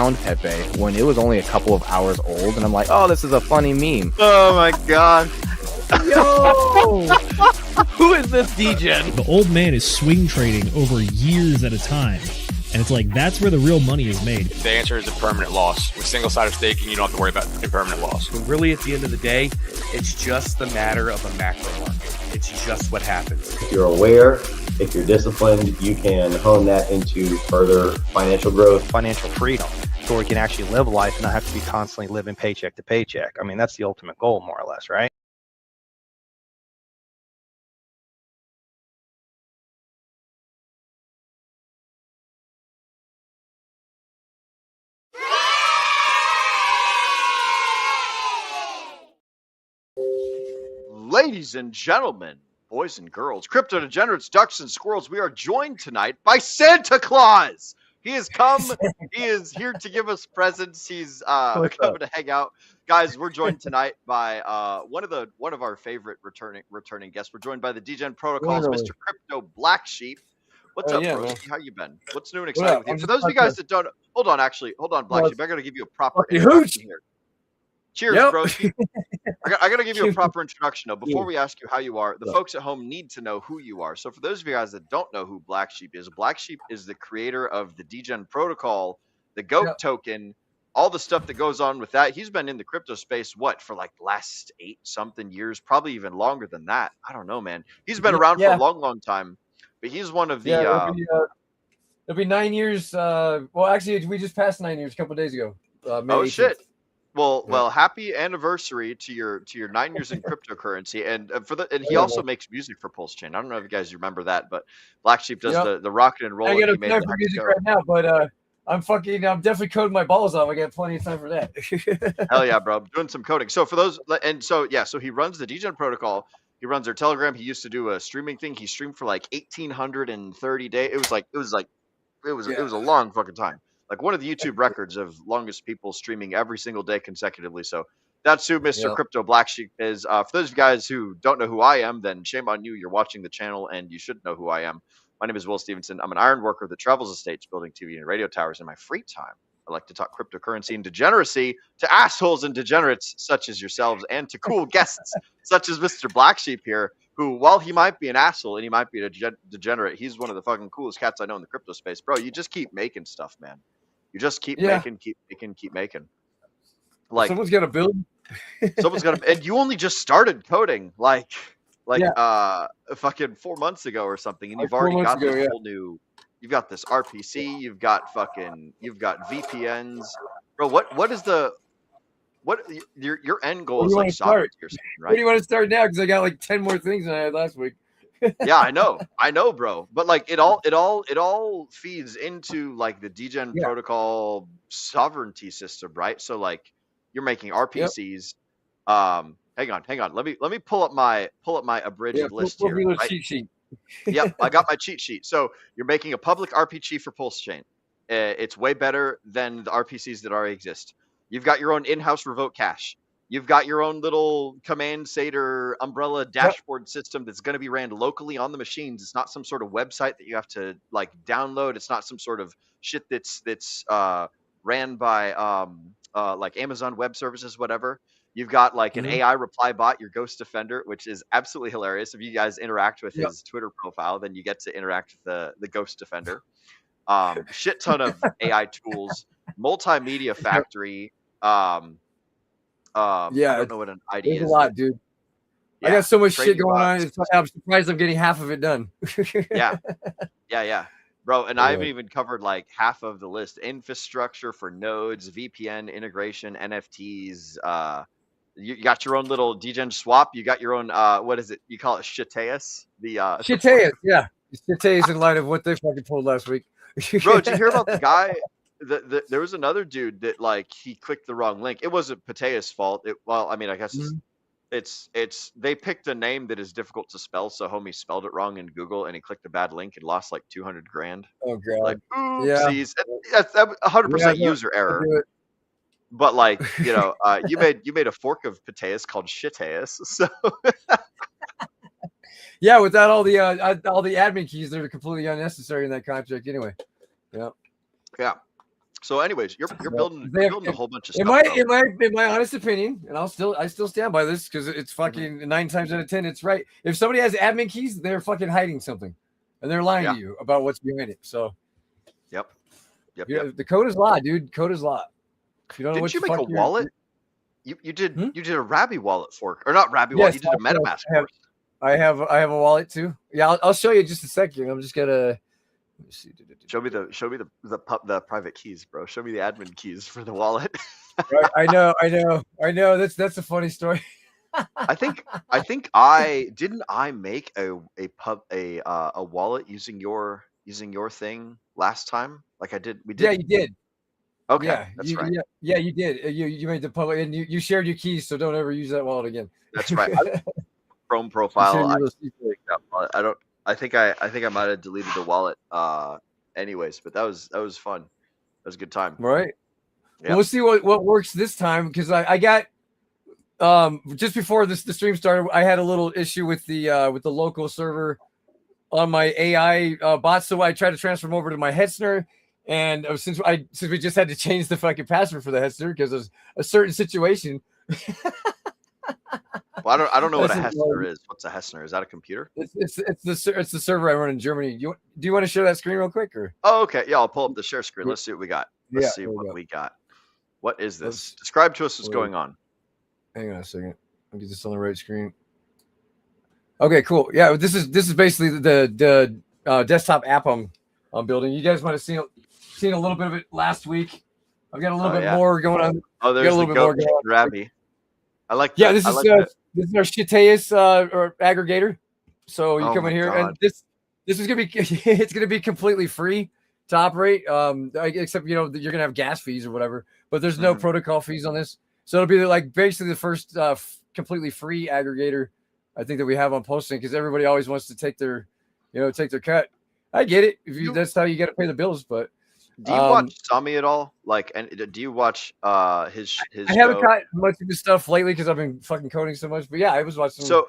found Pepe when it was only a couple of hours old, and I'm like, oh, this is a funny meme. Oh my god. Yo, who is this degen? The old man is swing trading over years at a time. And it's like, that's where the real money is made. The answer is a permanent loss. With single-sided staking, you don't have to worry about impermanent loss. But really, at the end of the day, it's just the matter of a macro market. It's just what happens. If you're aware, if you're disciplined, you can hone that into further financial growth. Financial freedom, so where you can actually live life and not have to be constantly living paycheck to paycheck. I mean, that's the ultimate goal, more or less, right? Ladies and gentlemen, boys and girls, crypto degenerates, ducks and squirrels, we are joined tonight by Santa Claus. He has come. He is here to give us presents. He's coming to hang out. Guys, we're joined tonight by one of our favorite returning guests. We're joined by the Degen Protocols, Mr. Crypto Black Sheep. What's up, bro? How you been? What's new and exciting with you? For those of you guys that don't, hold on, Black Sheep. I got to give you a proper introduction here. Cheers, bro. I got to give you a proper introduction, though. Before we ask you how you are, the folks at home need to know who you are. So for those of you guys that don't know who Black Sheep is the creator of the Degen Protocol, the GOAT token, all the stuff that goes on with that. He's been in the crypto space, for like the last 8-something years, probably even longer than that. I don't know, man. He's been around for a long, long time, but he's one of the... it'll be 9 years. Well, actually, we just passed 9 years a couple of days ago. May 18th. Shit. Well, happy anniversary to your 9 years in cryptocurrency, and he also makes music for Pulse Chain. I don't know if you guys remember that, but Black Sheep does the rock and roll. I got time for music right now, but I'm definitely coding my balls off. I got plenty of time for that. Hell yeah, bro! I'm doing some coding. So for those, so he runs the Degen Protocol. He runs their Telegram. He used to do a streaming thing. He streamed for like 1,830 days. It was a long fucking time. Like one of the YouTube records of longest people streaming every single day consecutively. So that's who Mr. Crypto Black Sheep is. For those of you guys who don't know who I am, then shame on you. You're watching the channel and you should know who I am. My name is Will Stevenson. I'm an iron worker that travels the states building TV and radio towers in my free time. I like to talk cryptocurrency and degeneracy to assholes and degenerates such as yourselves and to cool guests such as Mr. Black Sheep here, who, while he might be an asshole and he might be a degenerate, he's one of the fucking coolest cats I know in the crypto space. Bro, you just keep making stuff, man. You just keep making. Like someone's got to build. Someone's got to, and you only just started coding like fucking 4 months ago or something, and you've already got this whole new. You've got this RPC. You've got VPNs, bro. What is your end goal is like sovereignty or something, right? What do you want to start now? Because I got like 10 more things than I had last week. Yeah, I know, bro. But like it all feeds into like the Degen Protocol sovereignty system, right? So like you're making RPCs. Hang on. Let me pull up my abridged list here. Right? Cheat sheet. Yep, I got my cheat sheet. So you're making a public RPC for Pulse Chain. It's way better than the RPCs that already exist. You've got your own in-house Revoke cache. You've got your own little command Sater umbrella dashboard system that's going to be ran locally on the machines. It's not some sort of website that you have to like download. It's not some sort of shit that's ran by like Amazon Web Services, whatever. You've got like an AI reply bot, your Ghost Defender, which is absolutely hilarious. If you guys interact with his Twitter profile, then you get to interact with the Ghost Defender. Shit ton of AI tools, multimedia factory. I don't know what an ID is. There's a lot, dude. I got so much shit going on. I'm surprised I'm getting half of it done. Yeah. Bro, and I haven't even covered like half of the list. Infrastructure for nodes, VPN integration, NFTs. You got your own little Degen swap. You got your own, what is it? You call it Shiteus? Shiteus, yeah. Shiteus in light of what they fucking pulled last week. Bro, did you hear about the guy? There was another dude that like he clicked the wrong link. It wasn't Patea's fault. I guess it's they picked a name that is difficult to spell, so homie spelled it wrong in Google and he clicked a bad link and lost like 200 grand. Oh god. Like oopsies. That's 100% user error. But like, you made a fork of Pateas called Shiteus. So yeah, without all the admin keys that are completely unnecessary in that contract anyway. Yeah. So, anyways, you're building a whole bunch of in stuff. my honest opinion, and I still stand by this because it's fucking 9 times out of 10 it's right. If somebody has admin keys, they're fucking hiding something, and they're lying to you about what's behind it. So, Yep. The code is law, dude. Code is law. If you don't know Didn't what you make a wallet? You did a Rabby wallet fork, or not Rabby wallet? You did a MetaMask fork. I have a wallet too. Yeah, I'll show you in just a second. I'm just gonna. Let me see. Show me the private keys, bro. Show me the admin keys for the wallet. Right, I know. That's a funny story. I think I make a wallet using your thing last time. Like I did. We did. Yeah, you did. Okay, Yeah, that's right. Yeah, you did. You made the public, and you shared your keys, so don't ever use that wallet again. That's right. Chrome profile. I think I might have deleted the wallet. Anyways, but that was fun. That was a good time. Right. Yep. Well, we'll see what works this time because I got just before the stream started, I had a little issue with the local server on my AI bot, so I tried to transfer them over to my Hetzner, and since we just had to change the fucking password for the Hetzner because of a certain situation. Well, I don't know what a Hetzner is. What's a Hetzner? Is that a computer? It's the server I run in Germany. Do you want to share that screen real quick or? Oh, okay. Yeah, I'll pull up the share screen. Let's see what we got. Let's see what we got. What is this? Describe to us what's going on. Hang on a second. I'll get this on the right screen. Okay, cool. Yeah, this is basically the desktop app I'm building. You guys might have seen a little bit of it last week. I've got a little bit more going on. Oh, there's the goat Rabby. I like. Yeah, this is our Shiteus or aggregator. So you come in here, and this is gonna be it's gonna be completely free to operate. Except you're gonna have gas fees or whatever, but there's no protocol fees on this. So it'll be like basically the first completely free aggregator I think that we have on posting because everybody always wants to take their cut. I get it. That's how you got to pay the bills, but. Do you watch Sami at all? Like, and do you watch his? I haven't caught much of his stuff lately because I've been fucking coding so much. But yeah, I was watching. So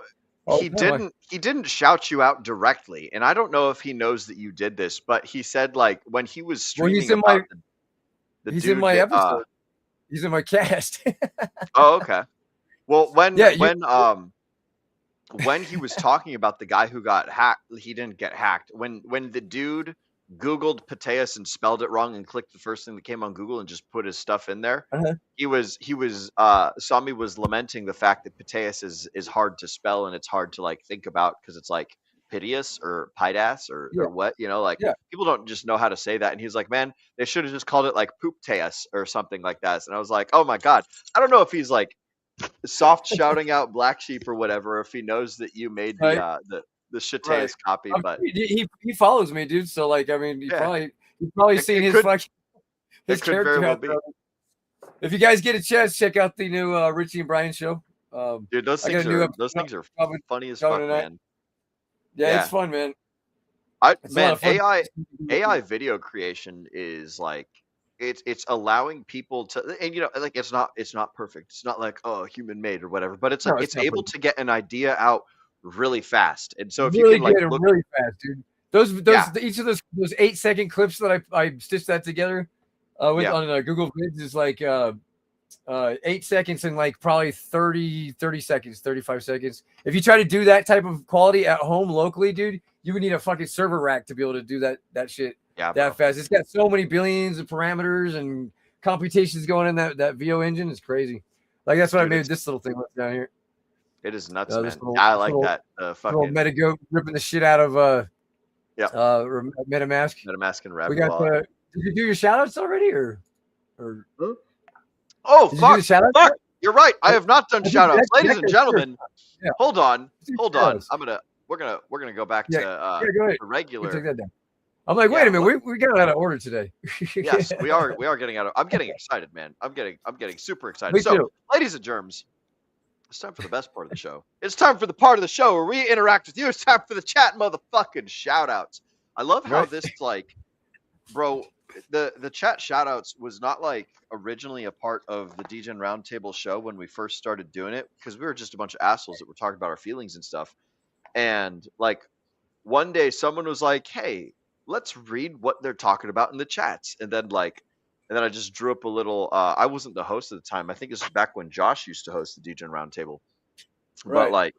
he didn't shout you out directly, and I don't know if he knows that you did this, but he said like when he was streaming. Well, he's in my episode. He's in my cast. Oh, okay. Well, when he was talking about the guy who got hacked, he didn't get hacked. When the dude Googled Pateus and spelled it wrong and clicked the first thing that came on Google and just put his stuff in there. Sami was lamenting the fact that Pateus is hard to spell and it's hard to like think about because it's like Piteous or Pidas or what, people don't just know how to say that. And he's like, man, they should have just called it like Poopteus or something like that. And I was like, oh my God, I don't know if he's like soft shouting out Black Sheep or whatever, or if he knows that you made the Shiteus copy, but he follows me, dude. So like, I mean, you've probably seen his character. Well, if you guys get a chance, check out the new Richie and Brian show. Dude, those things are funny as fuck, man. Yeah, it's fun, man. AI video creation is like it's allowing people to, and like it's not perfect. It's not like human made or whatever, but it's like it's able to get an idea out really fast. And so if you can like look really fast, dude. Each of those 8-second clips that I stitched that together on Google Vids is like 8 seconds and like probably 30 seconds, 35 seconds. If you try to do that type of quality at home locally, dude, you would need a fucking server rack to be able to do that shit that fast. It's got so many billions of parameters and computations going in that VO engine. It's crazy. Like that's what I made this little thing down here. It is nuts, man. I like that. Fucking Metago ripping the shit out of MetaMask. MetaMask and Rabby. We got did you do your shout outs already or Oh fuck. You're right. I have not done shout outs. Ladies and gentlemen, hold on. We're gonna go back to regular. Take that down. I'm like, wait a minute, we got out of order today. Yes, we are getting out of. I'm getting excited, man. I'm getting super excited. Me too. Ladies and germs, it's time for the best part of the show. It's time for the part of the show where we interact with you. It's time for the chat motherfucking shout outs. I love how this like, bro, the chat shout outs was not like originally a part of the DGen Roundtable show when we first started doing it because we were just a bunch of assholes that were talking about our feelings and stuff. And like one day someone was like, hey, let's read what they're talking about in the chats. And then like and then I just drew up a little. I wasn't the host at the time. I think this was back when Josh used to host the DGen Roundtable. Right. But like,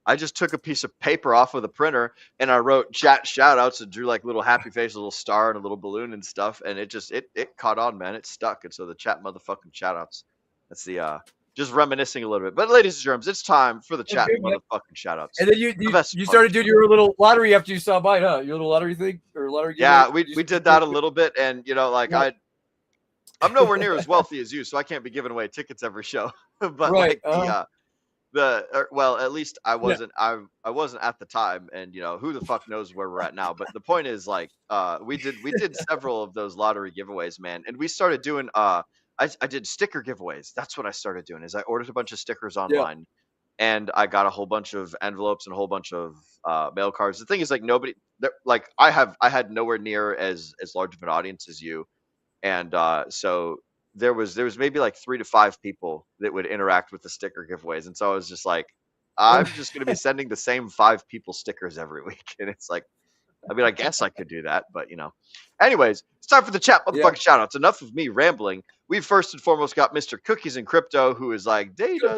I just took a piece of paper off of the printer and I wrote chat shout outs and drew like little happy face, a little star and a little balloon and stuff. And it just, it caught on, man. It stuck. And so the chat motherfucking shout outs. That's the, just reminiscing a little bit. But ladies and germs, it's time for the chat good, man. motherfucking shout outs. And then you started doing your little lottery after you saw mine, huh? Your little lottery thing or lottery. Yeah, we did that a little bit. And, you know, like I'm nowhere near as wealthy as you, so I can't be giving away tickets every show. But right. like well, at least I wasn't. I wasn't at the time, and you know who the fuck knows where we're at now. But the point is, like, we did several of those lottery giveaways, man, and we started doing. I did sticker giveaways. That's what I started doing. Is I ordered a bunch of stickers online, and I got a whole bunch of envelopes and a whole bunch of mail cards. The thing is, like, I had nowhere near as large of an audience as you, and so. There was maybe like 3 to 5 people that would interact with the sticker giveaways. And so I was just like, I'm just going to be sending the same 5 people stickers every week. And it's like, I mean, I guess I could do that, but you know, anyways, it's time for the chat motherfucking shout outs. Enough of me rambling. We first and foremost got Mr. Cookies and Crypto, who is like data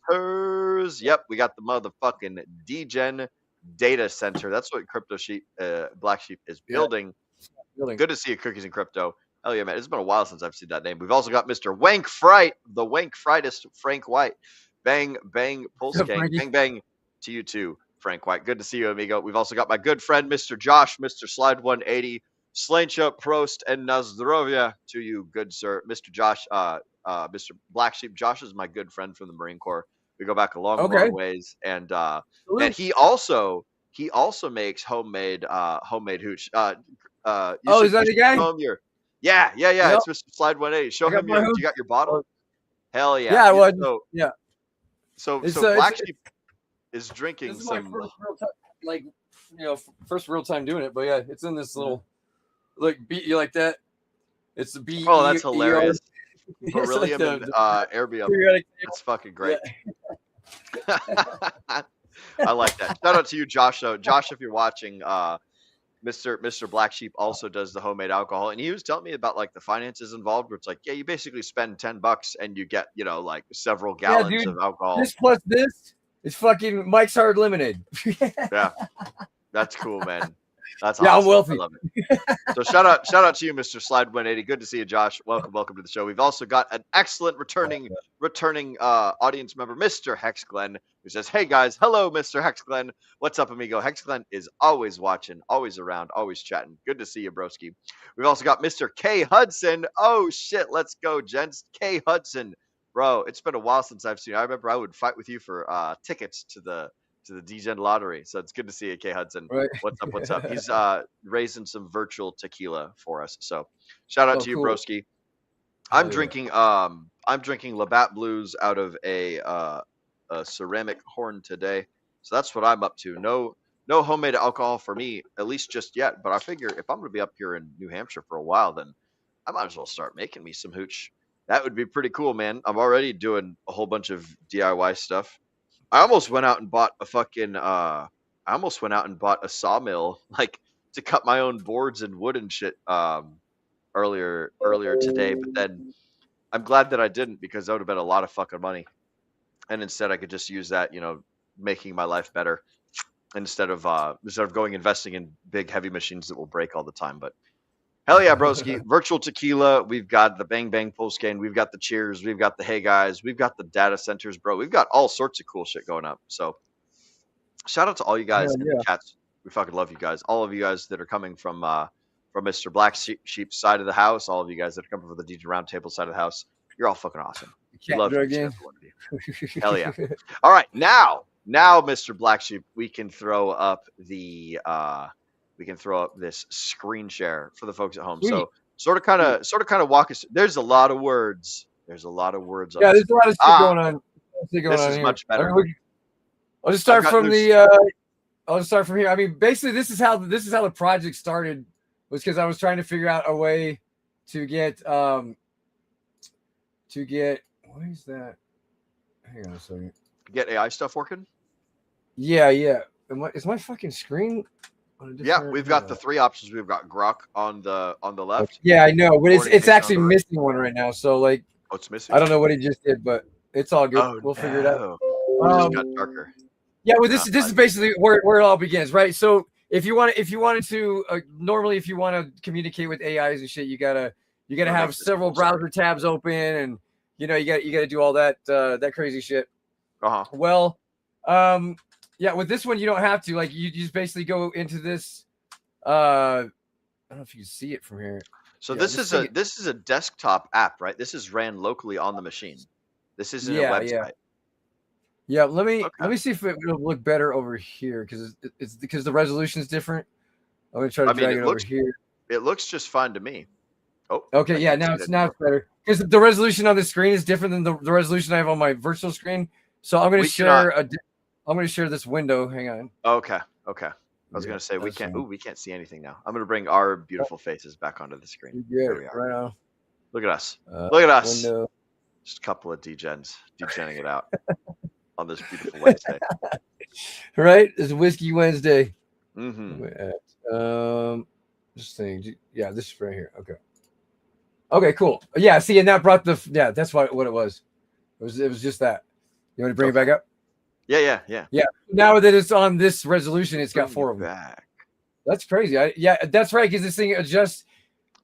centers. Yep. We got the motherfucking DGen data center. That's what Crypto Sheep, Black Sheep is building. Good to see you, Cookies and Crypto. Hell yeah, man. It's been a while since I've seen that name. We've also got Mr. Wank Fright, the Wank Frightest, Frank White. Bang, bang, Pulse Gang. Bang, bang to you too, Frank White. Good to see you, amigo. We've also got my good friend, Mr. Josh, Mr. Slide 180, Slancha, Prost, and Nazdrovia to you, good sir. Mr. Josh, Mr. Black Sheep. Josh is my good friend from the Marine Corps. We go back a long ways. And he also makes homemade hooch. Is that the guy? Yeah. It's Mr. Slide 180. Show him you got your bottle. Hell yeah. Yeah, well, So Black Sheep is drinking this is some. my first real time doing it, but yeah, it's in this little beat you like that. It's the beat. Oh, that's hilarious. Beryllium and erbium. That's fucking great. I like that. Shout out to you, Josh. So, Josh, if you're watching, Mr. Black Sheep also does the homemade alcohol, and he was telling me about like the finances involved, where it's like, yeah, you basically spend $10 and you get, you know, like several gallons of alcohol. This plus this is fucking Mike's Hard Lemonade. Yeah, that's cool, man. That's yeah, awesome. I'm wealthy. I love it. So shout out to you, Mr. Slide 180. Good to see you, Josh. Welcome to the show. We've also got an excellent returning audience member, Mr. Hex Glenn, who says, "Hey guys, hello, Mr. Hex Glenn. What's up, amigo?" Hex Glenn is always watching, always around, always chatting. Good to see you, broski. We've also got Mr. K Hudson. Oh shit, let's go, gents. K Hudson, bro. It's been a while since I've seen you. I remember I would fight with you for tickets to the DGen lottery. So it's good to see you, K Hudson. Right. What's up? He's raising some virtual tequila for us. So shout out to you, broski. I'm drinking Labatt Blues out of a ceramic horn today. So that's what I'm up to. No homemade alcohol for me, at least just yet. But I figure if I'm going to be up here in New Hampshire for a while, then I might as well start making me some hooch. That would be pretty cool, man. I'm already doing a whole bunch of DIY stuff. I almost went out and bought a sawmill, like to cut my own boards and wood and shit earlier today. But then I'm glad that I didn't, because that would have been a lot of fucking money. And instead I could just use that, you know, making my life better instead of going investing in big heavy machines that will break all the time. But hell yeah, broski. Virtual tequila. We've got the Bang Bang Pulse Game. We've got the Cheers. We've got the Hey Guys. We've got the data centers, bro. We've got all sorts of cool shit going up. So shout out to all you guys in the chats. We fucking love you guys. All of you guys that are coming from Mr. Black Sheep's side of the house. All of you guys that are coming from the DJ Roundtable side of the house. You're all fucking awesome. We love you, every one of you. Hell yeah. All right. Now, Mr. Black Sheep, we can throw up this screen share for the folks at home. So sort of kind of walk us. There's a lot of words. There's a lot of words. Yeah, there's a lot of shit going on. This is much better. I'll just start from here. I mean, basically, this is how the project started. Was because I was trying to figure out a way to get what is that? Hang on a second. Get AI stuff working. Yeah. Is my fucking screen? Yeah, we've got the 3 options. We've got Grok on the left. Yeah, I know, but it's Coordination actually on the right. missing one right now. So like, Oh, it's missing. I don't know what he just did, but it's all good. Oh, We'll figure it out. no. It just got darker. Yeah, well, this is basically where it all begins, right? So if you wanted to normally if you want to communicate with AIs and shit, you gotta have several browser tabs open, and you gotta do all that that crazy shit. Well, yeah, with this one you don't have to. Like you just basically go into this. I don't know if you can see it from here. So this is a desktop app, right? This is ran locally on the machine. This isn't a website. Yeah, let me see if it will look better over here because it's because the resolution is different. I'm gonna try to drag it over here. It looks just fine to me. Oh, okay, yeah, now it's better because the resolution on the screen is different than the resolution I have on my virtual screen. So I'm gonna share I'm gonna share this window. Hang on. Okay. I was gonna say we can't. Ooh, we can't see anything now. I'm gonna bring our beautiful faces back onto the screen. Yeah, right now. Look at us. Look at us. Window. Just a couple of degenning it out on this beautiful Wednesday. Right? It's Whiskey Wednesday. Mm-hmm. This thing. Yeah, this is right here. Okay, cool. Yeah, see, and that brought that's what it was. It was just that. You want to bring it back up? Yeah. Now that it's on this resolution, it's got 4 of them. Back. That's crazy. That's right, because this thing adjusts.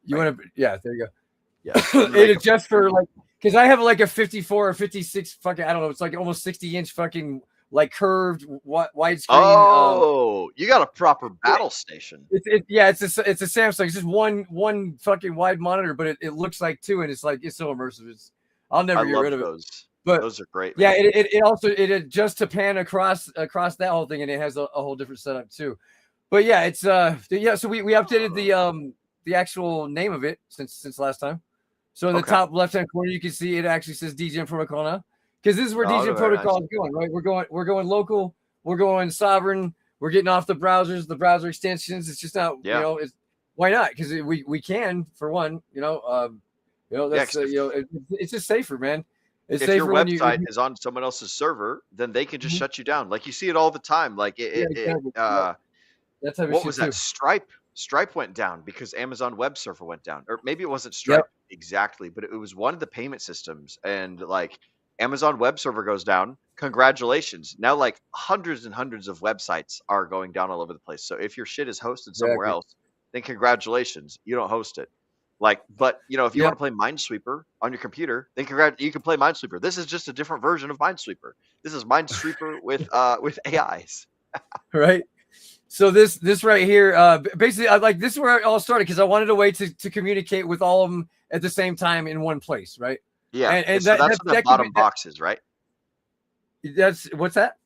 You want to? Yeah, there you go. Yeah, it adjusts for like because I have like a 54 or 56 fucking I don't know. It's like almost 60-inch fucking like curved widescreen. Oh, you got a proper battle station. It's a Samsung. It's just one fucking wide monitor, but it looks like 2, and it's so immersive. I'll never get rid of those. it. But those are great. Yeah, it also adjusts to pan across that whole thing, and it has a whole different setup too. But yeah, it's So we updated the actual name of it since last time. So in the top left-hand corner, you can see it actually says DGen Protocol now, because this is where DGen Protocol is going. Right, we're going local, we're going sovereign, we're getting off the browsers, the browser extensions. It's just not why not? Because we can for one, that's it's just safer, man. It's if your website is on someone else's server, then they can just shut you down. Like you see it all the time. Like what was that? Stripe went down because Amazon Web Server went down, or maybe it wasn't Stripe exactly, but it was one of the payment systems. And like Amazon Web Server goes down, congratulations. Now like hundreds and hundreds of websites are going down all over the place. So if your shit is hosted somewhere else, then congratulations, you don't host it. Like, but if you want to play Minesweeper on your computer, then you can play Minesweeper. This is just a different version of Minesweeper. This is Minesweeper with AIs. Right. So this right here, basically, this is where it all started because I wanted a way to communicate with all of them at the same time in one place, right? Yeah, and so that's what the bottom box is, right? That's what's that?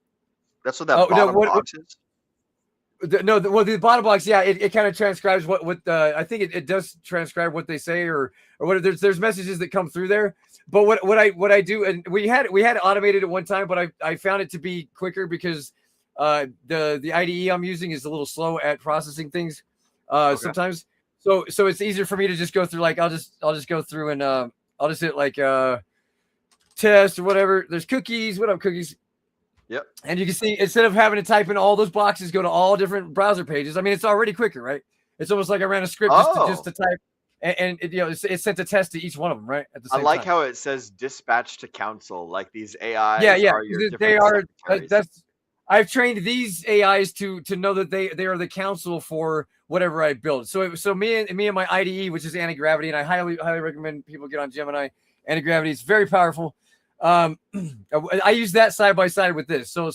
That's what that bottom box is. The bottom box, it kind of transcribes what I think it does transcribe what they say or what there's messages that come through there. But what I do, and we had it automated at one time, but I found it to be quicker because the IDE I'm using is a little slow at processing things sometimes. So it's easier for me to just go through I'll just go through and I'll just hit test or whatever. There's cookies. What up, cookies? Yep. And you can see instead of having to type in all those boxes, go to all different browser pages. I mean, it's already quicker, right? It's almost like I ran a script just to type, and it's sent a test to each one of them, right? At the same time. How it says dispatch to council, like these AIs. They are. I've trained these AIs to know that they are the counsel for whatever I build. So me and my IDE, which is Anti-Gravity, and I highly recommend people get on Gemini. Anti-Gravity is very powerful. I use that side by side with this. So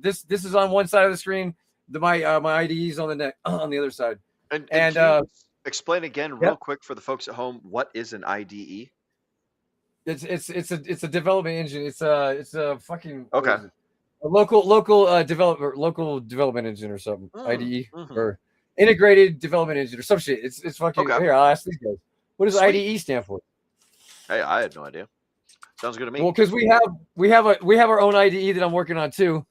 this is on one side of the screen. My IDE is on the other side. And can you explain again real quick for the folks at home what is an IDE? It's a development engine. It's a fucking a local development engine or something. IDE or integrated development engine or some shit. It's fucking here. I'll ask these guys. What does IDE stand for? Hey, I had no idea. Sounds good to me. Well, because we have our own IDE that I'm working on too.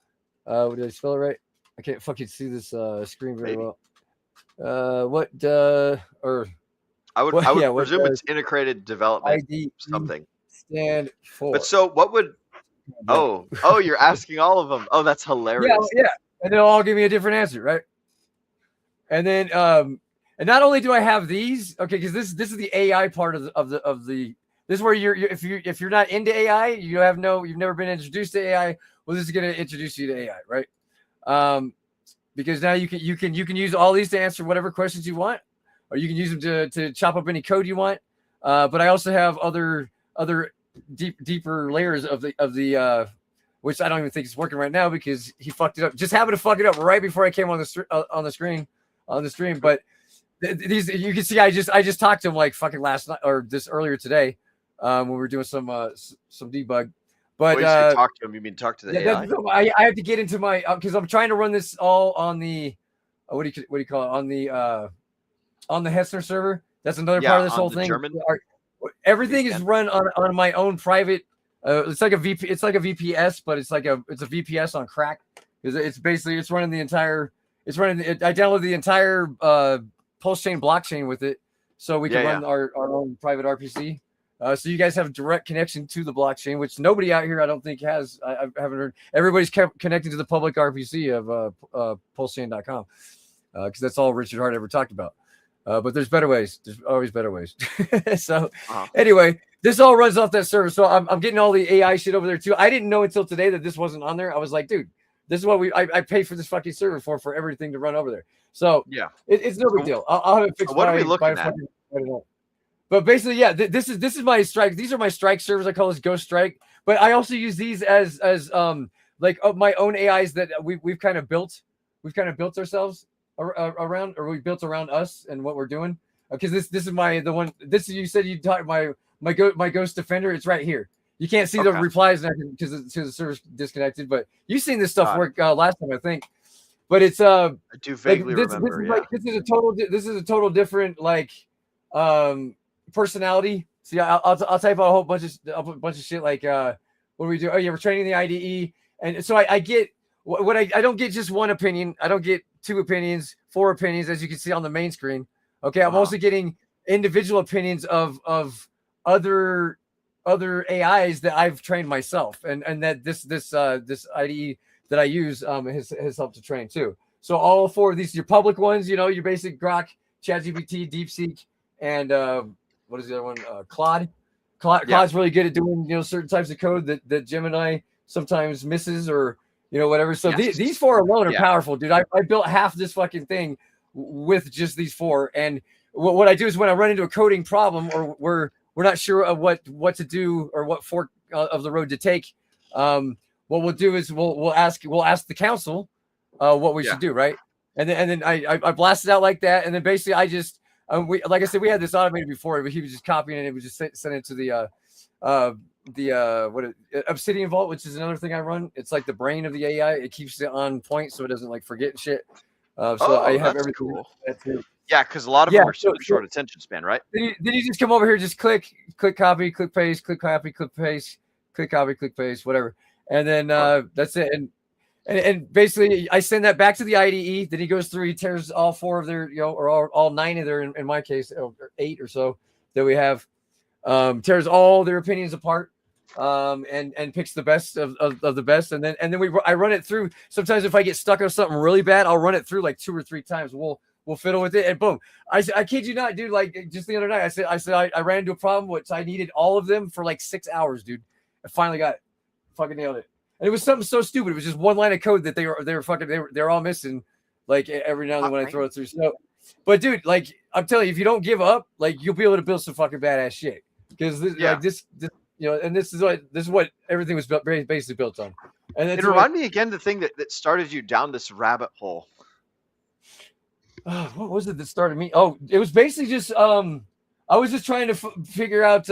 Did I spell it right? I can't fucking see this screen very well. I would presume it's integrated development IDE something. Stand for. But so what would? Oh, you're asking all of them. Oh, that's hilarious. Yeah, and they'll all give me a different answer, right? and then and not only do I have these, okay, because this is the AI part of the this is where you're if you're not into AI, you've never been introduced to AI. Well, this is going to introduce you to AI, right? Because now you can use all these to answer whatever questions you want, or you can use them to chop up any code you want. But I also have other deeper layers of the which I don't even think is working right now because he fucked it up. Just happened to fuck it up right before I came on the stream. But these you can see I just talked to him like fucking last night or this earlier today when we were doing some debug. But talk to him. You mean talk to the AI? I have to get into my because I'm trying to run this all on the what do you call it on the Hessner server. That's another part of this whole thing. Everything is run on my own private. It's like a VP. It's like a VPS, but it's a VPS on crack. It's basically running the entire. I downloaded the entire Pulse Chain blockchain with it, so we can run our own private RPC. So you guys have direct connection to the blockchain, which nobody out here I don't think has. I haven't heard. Everybody's connected to the public RPC of PulseChain.com because that's all Richard Hart ever talked about. But there's better ways. There's always better ways. So anyway, this all runs off that server. So I'm getting all the AI shit over there too. I didn't know until today that this wasn't on there. I was like, dude, this is what I pay for this fucking server for everything to run over there. So it's no big deal. I'll have it fixed. What are we looking at? But basically, this is my strike. These are my strike servers. I call this Ghost Strike. But I also use these as like my own AIs that we've kind of built. We've kind of built ourselves around, or we built around us and what we're doing. Because this is the one. This you said you taught my Ghost Defender. It's right here. You can't see the replies because the server's disconnected. But you've seen this stuff work last time, I think. But it's I do vaguely remember. This is a total different personality. See, I'll type out a whole bunch of shit like what do we do? Oh yeah, we're training the IDE, and so I get what I don't get just one opinion. I don't get 2 opinions, 4 opinions, as you can see on the main screen. Okay, I'm also getting individual opinions of other AIs that I've trained myself, and that this IDE that I use has helped to train too. So all 4 of these, your public ones, your basic Grok, ChatGPT, DeepSeek, and what is the other one? Claude. Claude's really good at doing certain types of code that Gemini sometimes misses or whatever. So these 4 alone are powerful, dude. I built half this fucking thing with just these 4. And what I do is when I run into a coding problem or we're not sure of what to do or what fork of the road to take, what we'll do is we'll ask the council what we should do, right? And then I blast it out like that, and then basically I just like I said, we had this automated before, but he was just copying it. It was just send it to the Obsidian Vault, which is another thing I run. It's like the brain of the AI. It keeps it on point so it doesn't forget shit. So I have everything. Cool. Yeah, because a lot of them are super short attention span, right? Then you just come over here, just click copy, click paste, click copy, click paste, click copy, click paste, whatever, and then that's it. And basically, I send that back to the IDE. Then he goes through. He tears all 4 of their, or all 9 of their, in my case, or 8 or so that we have. Tears all their opinions apart, and picks the best of the best. And then I run it through. Sometimes if I get stuck on something really bad, I'll run it through like 2 or 3 times. We'll fiddle with it, and boom. I kid you not, dude. Like just the other night, I ran into a problem which I needed all of them for like 6 hours, dude. I finally got it. Fucking nailed it. And it was something so stupid. It was just 1 line of code that they're all missing, like every now and then when I throw it through. So, but dude, like I'm telling you, if you don't give up, like you'll be able to build some fucking badass shit. Because this and this is what everything was basically built on. And it reminded me again the thing that started you down this rabbit hole. What was it that started me? Oh, it was basically just I was just trying to figure out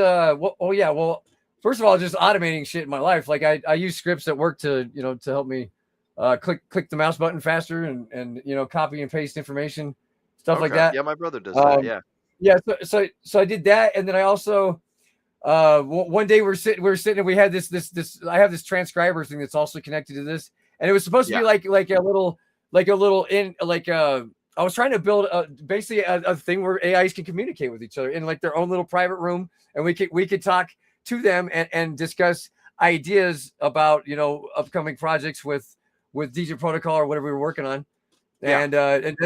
first of all, just automating shit in my life. Like I use scripts at work to help me click the mouse button faster and copy and paste information, stuff like that. Yeah, my brother does that. Yeah. So I did that, and then I also one day we're sitting and we had this I have this transcriber thing that's also connected to this, and it was supposed to be like a little I was trying to build basically a thing where AIs can communicate with each other in like their own little private room, and we could talk to them and discuss ideas about upcoming projects with DJ Protocol or whatever we were working on. And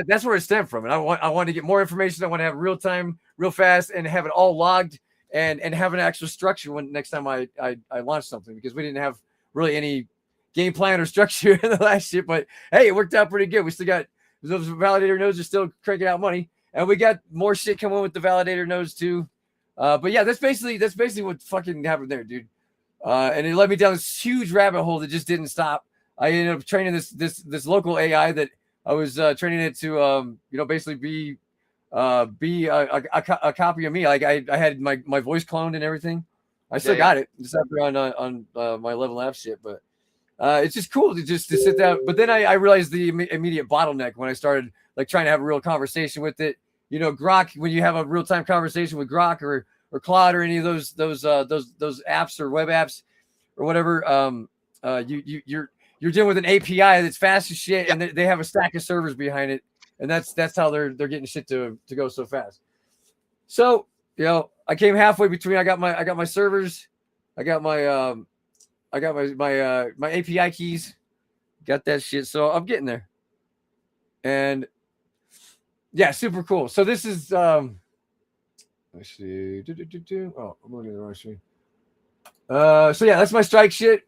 that's where it stemmed from. And I want to get more information. I want to have real time, real fast, and have it all logged and have an actual structure when next time I launch something, because we didn't have really any game plan or structure in the last shit. But hey, it worked out pretty good. We still got those validator nodes are still cranking out money, and we got more shit coming with the validator nodes too. But yeah, that's basically what fucking happened there, dude. And it led me down this huge rabbit hole that just didn't stop. I ended up training this local AI that I was training it to basically be a copy of me. Like I had my voice cloned and everything. I still got it just after on my Level F shit, but it's just cool to sit down. But then I realized the immediate bottleneck when I started like trying to have a real conversation with it. You know, Grok, when you have a real time conversation with Grok or Claude or any of those apps or web apps or whatever, you're dealing with an API that's fast as shit, and they have a stack of servers behind it, and that's how they're getting shit to go so fast. So I came halfway between. I got my servers, I got my API keys, got that shit. So I'm getting there, and yeah, super cool. So this is let's see. Oh, I'm looking at the wrong screen. So yeah, that's my strike shit.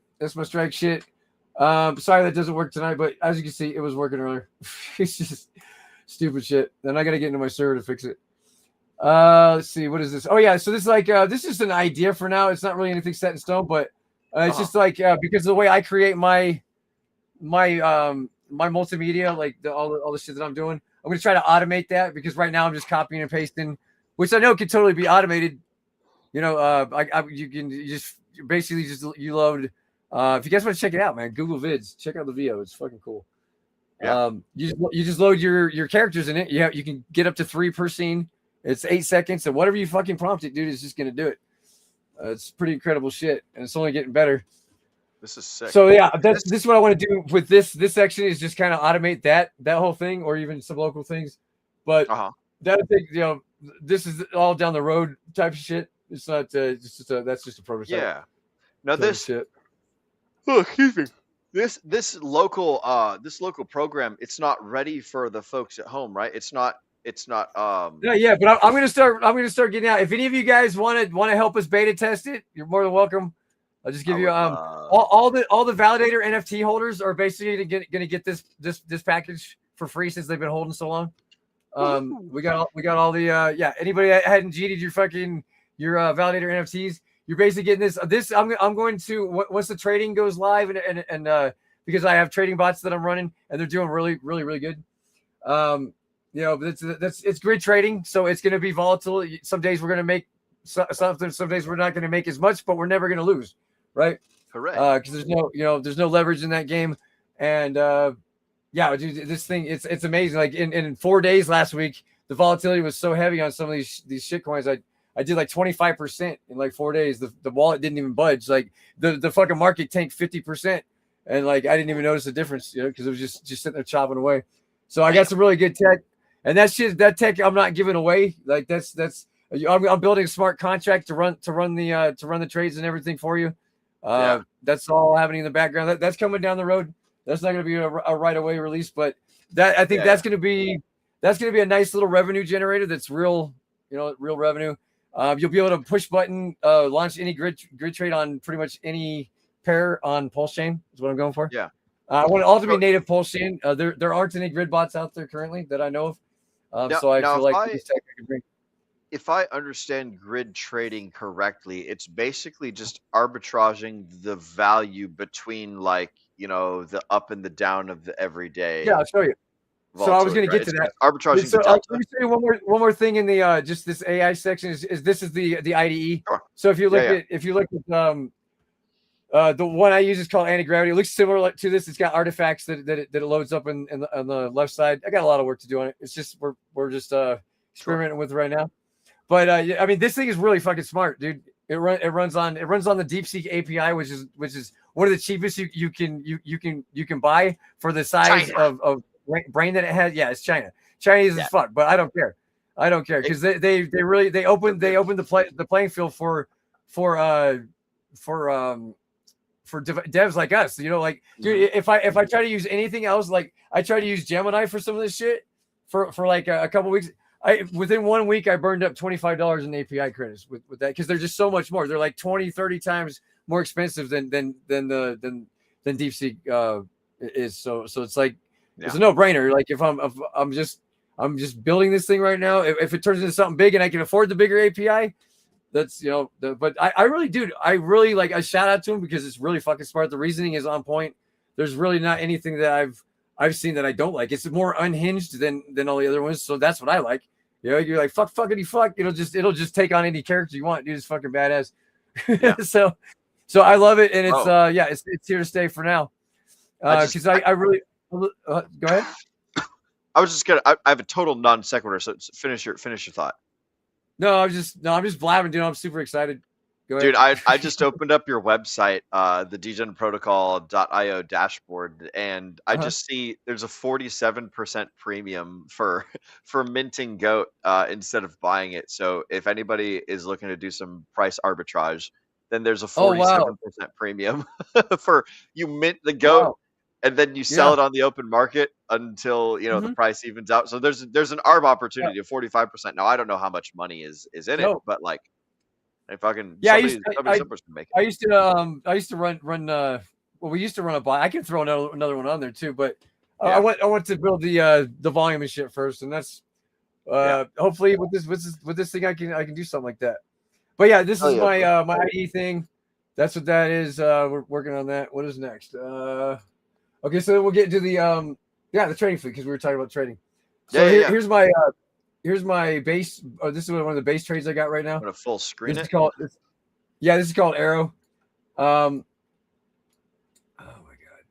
Sorry that doesn't work tonight, but as you can see, it was working earlier. It's just stupid shit. Then I got to get into my server to fix it. Let's see, what is this? Oh yeah, so this is like this is an idea for now. It's not really anything set in stone, but it's just like because of the way I create my multimedia, like all the shit that I'm doing, I'm gonna try to automate that, because right now I'm just copying and pasting, which I know can totally be automated. You load. If you guys want to check it out, man, Google Vids, check out the video. It's fucking cool. Yeah. You just load your characters in it. You can get up to 3 per scene. It's 8 seconds, and whatever you fucking prompt it, dude, is just gonna do it. It's pretty incredible shit, and it's only getting better. This is sick. So yeah, this is what I want to do with this section, is just kind of automate that whole thing, or even some local things. But that thing, this is all down the road type of shit. It's not that's just a prototype. Yeah. Now this shit. Oh, excuse me. This local program, it's not ready for the folks at home, right? It's not Yeah, but I'm gonna start getting out. If any of you guys want to help us beta test it, you're more than welcome. I'll just give you all the validator NFT holders are basically gonna get this package for free, since they've been holding so long. We got all the anybody that hadn't cheated your validator NFTs, you're basically getting this. I'm going to, once the trading goes live, and because I have trading bots that I'm running, and they're doing really, really, really good. It's grid trading, so it's going to be volatile. Some days we're going to make something, some days we're not going to make as much, but we're never going to lose, right? Correct. Because there's no leverage in that game, and dude, this thing, it's amazing. Like in 4 days last week, the volatility was so heavy on some of these shit coins. I did like 25% in like 4 days. The wallet didn't even budge. Like the fucking market tanked 50%, and like I didn't even notice the difference, because it was just sitting there chopping away. So I got some really good tech, and that tech I'm not giving away. Like I'm building a smart contract to run the trades and everything for you. That's all happening in the background. That's coming down the road. That's not going to be a right away release, but I think that's going to be a nice little revenue generator. That's real revenue. You'll be able to push button launch any grid trade on pretty much any pair on Pulse Chain is what I'm going for. Yeah. I want it all to be native Pulse Chain. There aren't any grid bots out there currently that I know of. So I feel like this tech I can bring. If I understand grid trading correctly, it's basically just arbitraging the value between the up and the down of the everyday. Yeah, I'll show you. So I was going to get to that. Arbitraging So the delta. let me say one more thing in the just this AI section is this is the IDE. Sure. So if you look at the one I use is called Anti-Gravity. It looks similar to this. It's got artifacts that it loads up on the left side. I got a lot of work to do on it. It's just we're just experimenting with it right now. But I mean, this thing is really fucking smart, dude. It runs on the DeepSeek API, which is one of the cheapest you can buy for the size of brain that it has. Yeah, it's Chinese as fuck, but I don't care because they opened the playing field for devs like us. Like, dude, if I try to use anything else, like I try to use Gemini for some of this shit for like a couple weeks. Within 1 week, I burned up $25 in API credits with that because they're just so much more. They're like 20, 30 times more expensive than DeepSeek is. So it's like it's a no brainer. Like if I'm just building this thing right now. If it turns into something big and I can afford the bigger API, that's but I really like a shout out to him because it's really fucking smart. The reasoning is on point. There's really not anything that I've seen that I don't like. It's more unhinged than all the other ones. So that's what I like. You're like fuckity fuck. It'll just take on any character you want, dude. It's fucking badass. Yeah. so I love it, and it's it's here to stay for now. Because I really go ahead. I was just gonna. I have a total non sequitur. So finish your thought. No, I'm just blabbing, dude. I'm super excited. Go ahead. Dude, I just opened up your website, the degenprotocol.io dashboard, and I just see there's a 47% premium for minting GOAT instead of buying it. So if anybody is looking to do some price arbitrage, then there's a 47% premium for you mint the GOAT. Wow. And then you sell it on the open market until the price evens out. So there's an ARB opportunity of 45%. Now I don't know how much money is in it, but like if I can, I used to run. Well, we used to run a buy. I can throw another one on there too, but I want to build the volume and shit first, and that's hopefully with this thing I can do something like that. But yeah, this is my my IE thing. That's what that is. We're working on that. What is next? Okay, so we'll get to the the trading fleet because we were talking about trading. So here's my base. Oh, this is one of the base trades I got right now. I'm gonna full screen this is called Arrow. Oh my god.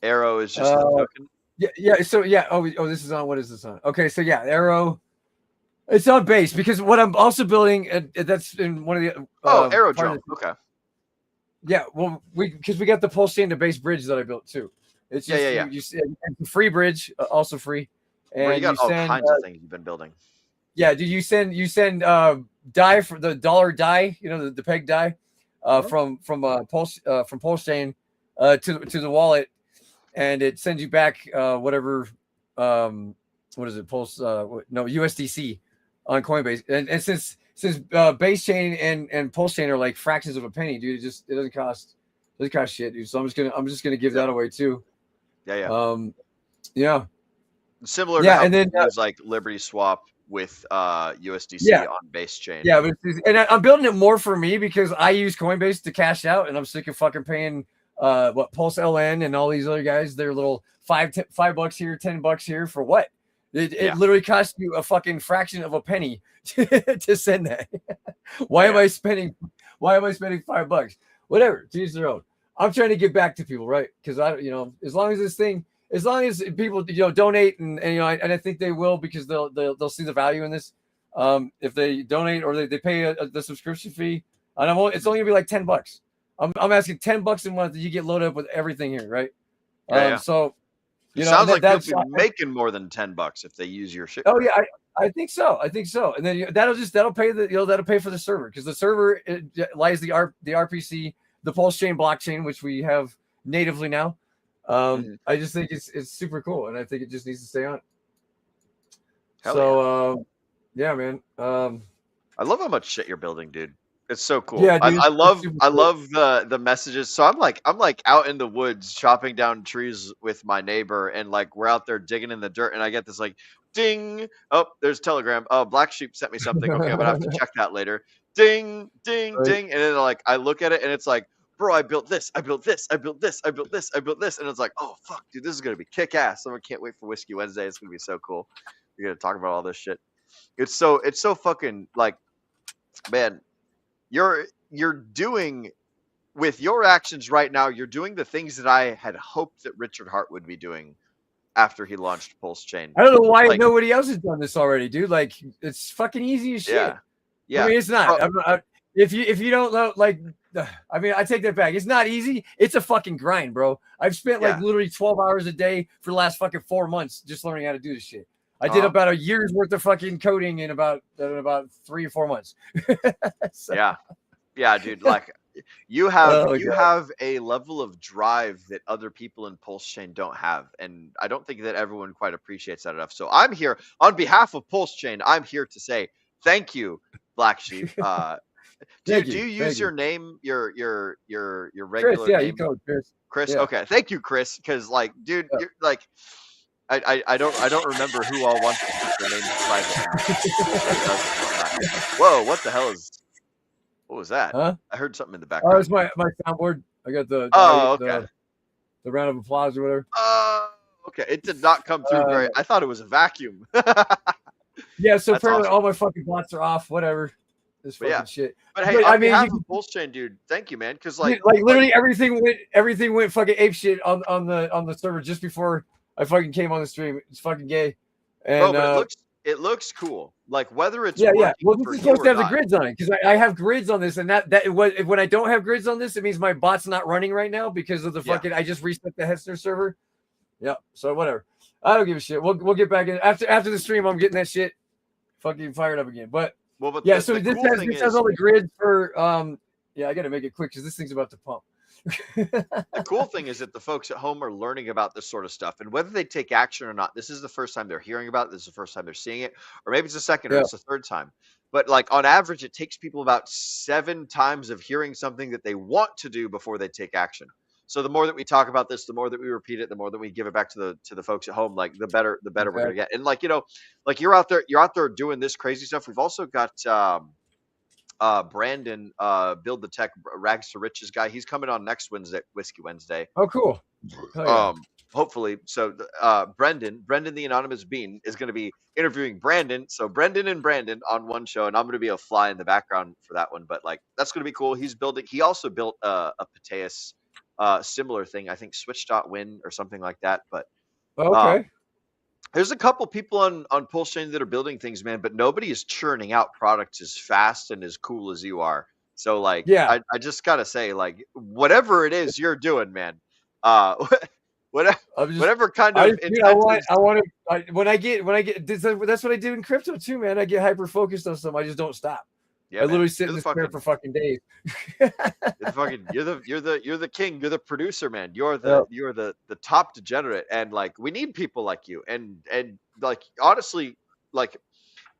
Arrow is just the token. So this is on. What is this on? Okay, so Arrow. It's on base because what I'm also building. That's in one of the. Arrow jump. Okay. Yeah, well, we got the pulse chain to base bridge that I built too. It's just, You see, free bridge, also free. And you got all kinds of things you've been building. Yeah, dude, you send dye for the dollar dye, the peg dye, from pulse chain to the wallet, and it sends you back whatever what is it, USDC on Coinbase, and since base chain and pulse chain are like fractions of a penny, dude, it doesn't cost shit, dude. So I'm just gonna give that away too. Yeah. Similar to how and then there's like Liberty Swap with USDC on base chain. Yeah, and I'm building it more for me because I use Coinbase to cash out, and I'm sick of fucking paying Pulse LN and all these other guys. They're little $5 here, $10 here for what? It literally costs you a fucking fraction of a penny to send that. Why am I spending $5? Whatever, to each their own. I'm trying to give back to people, right? Because as long as people donate and I think they will because they'll see the value in this. If they donate or they pay the subscription fee, and it's only gonna be like $10. I'm asking $10 a month that you get loaded up with everything here, right? So it sounds like you'll be making more than $10 if they use your shit. Oh yeah, I think so. And then that'll pay that'll pay for the server because the server lies the RPC, the Pulse Chain blockchain, which we have natively now. I just think it's super cool, and I think it just needs to stay on. Man. I love how much shit you're building, dude. It's so cool. Yeah, dude, I love the messages. So I'm like out in the woods chopping down trees with my neighbor, and like we're out there digging in the dirt, and I get this like ding. Oh, there's Telegram. Oh, Black Sheep sent me something. Okay, I'm gonna have to check that later. Ding, ding, ding, and then like I look at it, and it's like, bro, I built this, I built this, and it's like, oh fuck, dude, this is gonna be kick ass. I can't wait for Whiskey Wednesday. It's gonna be so cool. We're gonna talk about all this shit. It's so fucking like, man, you're doing with your actions right now. You're doing the things that I had hoped that Richard Hart would be doing after he launched Pulse Chain. I don't know why nobody else has done this already, dude. Like, it's fucking easy as shit. Yeah. I mean, it's not. If you don't know, like, I mean, I take that back. It's not easy. It's a fucking grind, bro. I've spent like literally 12 hours a day for the last fucking 4 months just learning how to do this shit. I did about a year's worth of fucking coding in about 3 or 4 months. Yeah, dude. Like, You have Oh, you God. have a level of drive that other people in Pulse Chain don't have, and I don't think that everyone quite appreciates that enough. So I'm here on behalf of Pulse Chain. I'm here to say thank you, Black Sheep. Thank Do you. you use Thank your you. name, your Chris, regular yeah, you name, call it Chris. Chris? Yeah. Okay, thank you, Chris. Because like, dude, Yeah. you're like, I don't remember who all wants to keep their names private and who doesn't and whatnot. Whoa, what was that? Huh? I heard something in the Oh, background. it's my soundboard. I got Oh, okay. the round of applause or whatever. Okay. It did not come through very. I thought it was a vacuum. Yeah, so That's apparently awesome. all my fucking bots are off. Whatever. This But fucking yeah. shit. But hey, But, on I mean, behalf you of Pulse Chain, dude, thank you, man. Because like like, literally everything went fucking ape shit on the server just before I fucking came on the stream. It's fucking gay. bro, And but it looks cool. Like whether it's yeah. working Well, for this is you supposed to or have the not. grids on it because I have grids on this, and when I don't have grids on this, it means my bot's not running right now because of the Yeah. fucking. I just reset the Hester server. Yeah. So whatever. I don't give a shit. We'll get back in after the stream. I'm getting that shit fucking fired up again. But Well, but yeah, the so this cool thing has all the grids for yeah, I gotta make it quick because this thing's about to pump. the cool thing is that the folks at home are learning about this sort of stuff, and whether they take action or not, this is the first time they're hearing about it. This is the first time they're seeing it, or maybe it's the second or Yeah. it's the third time. But like on average, it takes people about 7 times of hearing something that they want to do before they take action. So the more that we talk about this, the more that we repeat it, the more that we give it back to the folks at home, like the better we're gonna get. And like, you know, like you're out there doing this crazy stuff. We've also got Brandon, Build the Tech Rags to Riches guy. He's coming on next Wednesday, Whiskey Wednesday. Oh, cool. Hell yeah. Hopefully. So Brendan the Anonymous Bean is going to be interviewing Brandon. So Brendan and Brandon on one show, and I'm going to be a fly in the background for that one. But like that's going to be cool. He also built a Pateus similar thing. I think Switch.win or something like that. But Okay. there's a couple people on Pulse Chain that are building things, man, but nobody is churning out products as fast and as cool as you are. So like, Yeah. I just gotta say, like, whatever it is you're doing, man, whatever kind of when I get that's what I do in crypto too, man. I get hyper focused on something. I just don't stop. yeah, I man, literally sit you're in the this chair fucking, for fucking days. you're the king, you're the producer, man. You're the top degenerate, and like we need people like you. And like honestly, like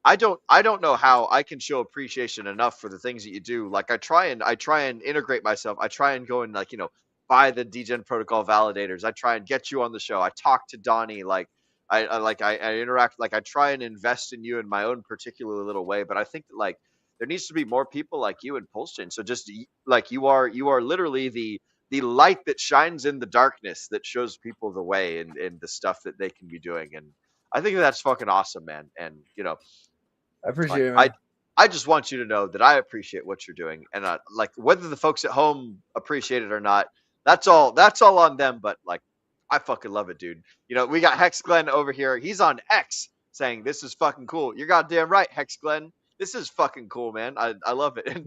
I don't know how I can show appreciation enough for the things that you do. Like I try and integrate myself. I try and go and like, you know, buy the DGen protocol validators. I try and get you on the show. I talk to Donnie. Like I interact. Like I try and invest in you in my own particular little way. But I think that like there needs to be more people like you in Pulse Chain. So just like you are literally the light that shines in the darkness that shows people the way and the stuff that they can be doing. And I think that's fucking awesome, man. And you know, I appreciate it, like, man. I just want you to know that I appreciate what you're doing, and like whether the folks at home appreciate it or not, that's all on them. But like, I fucking love it, dude. You know, we got Hex Glenn over here. He's on X saying this is fucking cool. You're goddamn right, Hex Glenn. This is fucking cool, man. I love it. And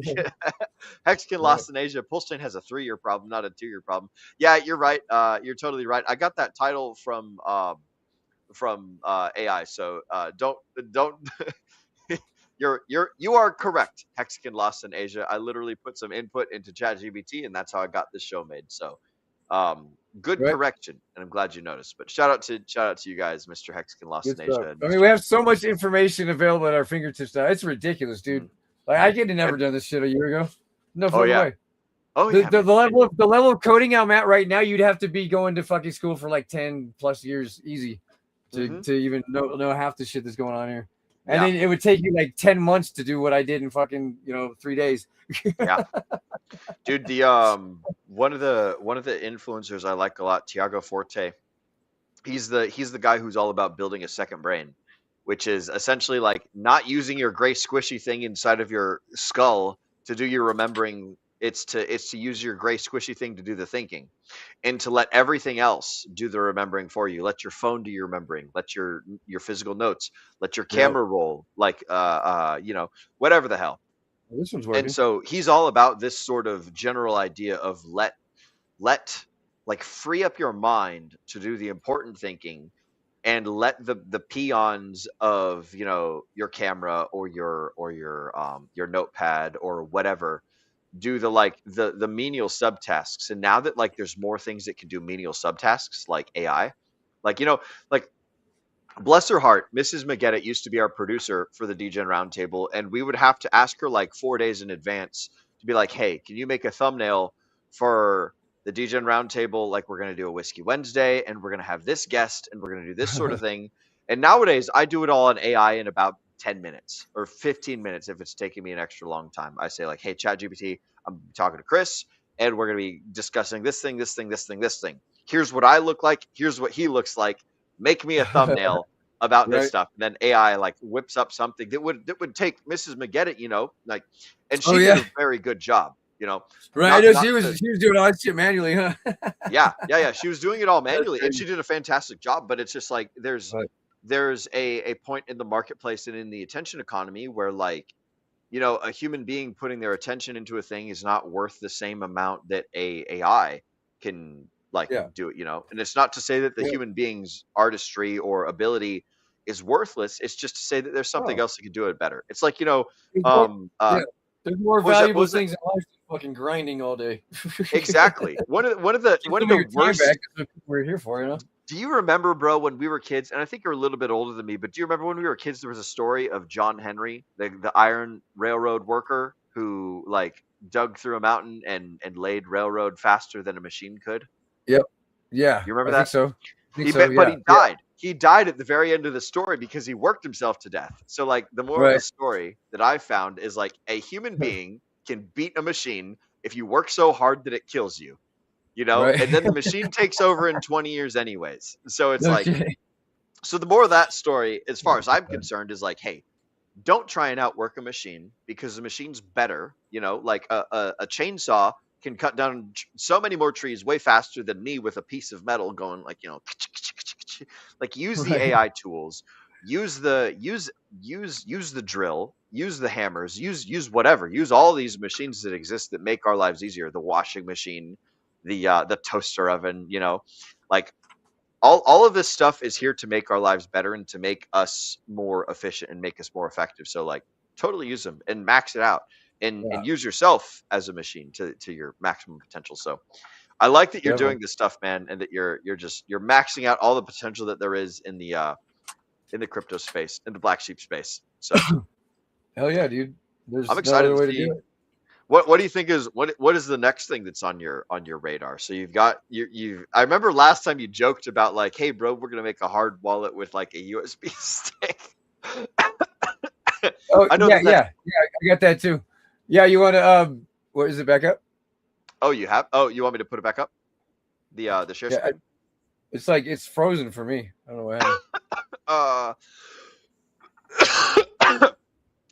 Hexkin lost in Asia. Pulse Chain has a 3-year problem, not a 2-year problem. Yeah, you're right. You're totally right. I got that title from AI. So don't. You are correct. Hexagon lost in Asia. I literally put some input into ChatGPT, and that's how I got this show made. So, good correction, and I'm glad you noticed. But shout out to you guys, Mr. Hexagon lost in Asia. I mean, we have so much information available at our fingertips now. It's ridiculous, dude. Mm. Like I could have never done this shit a year ago. No fucking way. Oh the, yeah. the level of coding I'm at right now, you'd have to be going to fucking school for like 10 plus years easy to even know half the shit that's going on here. And then it would take you like 10 months to do what I did in fucking 3 days. Yeah, dude. The one of the influencers I like a lot, Tiago Forte. He's the guy who's all about building a second brain, which is essentially like not using your gray squishy thing inside of your skull to do your remembering. It's to use your gray squishy thing to do the thinking, and to let everything else do the remembering for you. Let your phone do your remembering. Let your physical notes. Let your camera roll. Like whatever the hell. Well, this one's working. And so he's all about this sort of general idea of let like free up your mind to do the important thinking, and let the peons of your camera or your notepad or whatever do the menial subtasks. And now that like there's more things that can do menial subtasks like AI, like like bless her heart, Mrs. McGettit used to be our producer for the DGen Roundtable, and we would have to ask her like 4 days in advance to be like, hey, can you make a thumbnail for the DGen Roundtable? Like, we're going to do a Whiskey Wednesday, and we're going to have this guest, and we're going to do this sort of thing. And nowadays, I do it all on AI in about 10 minutes or 15 minutes if it's taking me an extra long time. I say like, hey, ChatGPT, I'm talking to Chris, and we're going to be discussing this thing, this thing, this thing, this thing. Here's what I look like. Here's what he looks like. Make me a thumbnail about this stuff. And then AI like whips up something that would take Mrs. McGettit, like, and she did a very good job, Right. I know she was doing all that shit manually, huh? Yeah. She was doing it all manually, and she did a fantastic job. But it's just like there's a point in the marketplace and in the attention economy where like, a human being putting their attention into a thing is not worth the same amount that a AI can do it, and it's not to say that the human being's artistry or ability is worthless. It's just to say that there's something else that can do it better. It's like, there's more valuable things in life than fucking grinding all day. Exactly. One of the worst we're here for, Do you remember, bro, when we were kids, and I think you're a little bit older than me, but do you remember when we were kids, there was a story of John Henry, the iron railroad worker who like dug through a mountain and laid railroad faster than a machine could? Yep. Yeah. You remember that? that? But he died. He died at the very end of the story because he worked himself to death. So like the moral of the story that I found is like a human being can beat a machine if you work so hard that it kills you, and then the machine takes over in 20 years anyways. So it's so the more of that story, as far as I'm concerned, is like, hey, don't try and outwork a machine because the machine's better. Like a chainsaw can cut down so many more trees way faster than me with a piece of metal going like, like use the AI tools, use the drill, use the hammers, use whatever, use all these machines that exist that make our lives easier. The washing machine, the toaster oven, like all of this stuff is here to make our lives better and to make us more efficient and make us more effective. So like totally use them and max it out. And use yourself as a machine to your maximum potential. So I like that you're doing this stuff, man, and that you're maxing out all the potential that there is in the crypto space, in the black sheep space. So hell yeah, dude. I'm excited to see what do you think is what is the next thing that's on your radar? So you've got I remember last time you joked about like, hey bro, we're gonna make a hard wallet with like a USB stick. I got that too. Yeah, you want to what is it back up? Oh, you have? Oh, you want me to put it back up? The share screen? It's like it's frozen for me. I don't know what happened.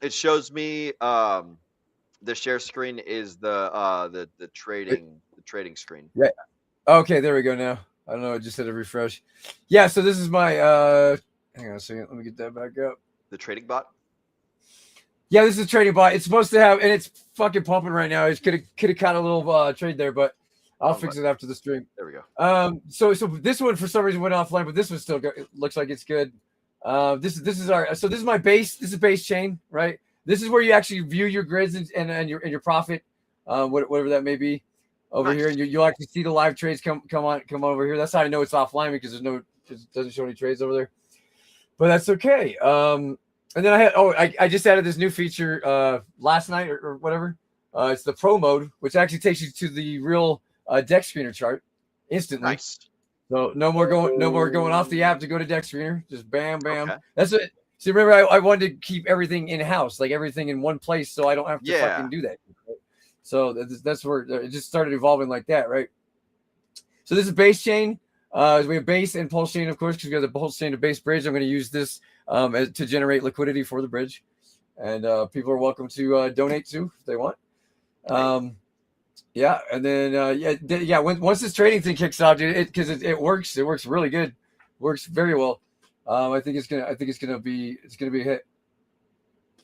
It shows me the share screen is the trading screen. Yeah. Okay, there we go now. I don't know, I just hit a refresh. Yeah, so this is my hang on a second, let me get that back up. The trading bot? Yeah, this is a trading bot. It's supposed to have, and it's fucking pumping right now. It could have caught a little trade there, but I'll fix it after the stream. There we go. So this one for some reason went offline, but this one still it looks like it's good. This is my base. This is base chain, right? This is where you actually view your grids and your profit, whatever that may be, over here, and you'll actually see the live trades come over here. That's how I know it's offline because it doesn't show any trades over there, but that's okay. And then I just added this new feature last night or whatever. It's the pro mode, which actually takes you to the real deck screener chart instantly. Nice. So no more going off the app to go to deck screener. Just bam, bam. Okay. That's it. See, remember I wanted to keep everything in house, like everything in one place, so I don't have to fucking do that. Right? So that's where it just started evolving like that, right? So this is base chain. We have base and pulse chain, of course, because we have the pulse chain to base bridge. I'm going to use this to generate liquidity for the bridge, and people are welcome to donate too if they want. Yeah, and then once this trading thing kicks off, dude, because it works really good, works very well. I think it's gonna be a hit.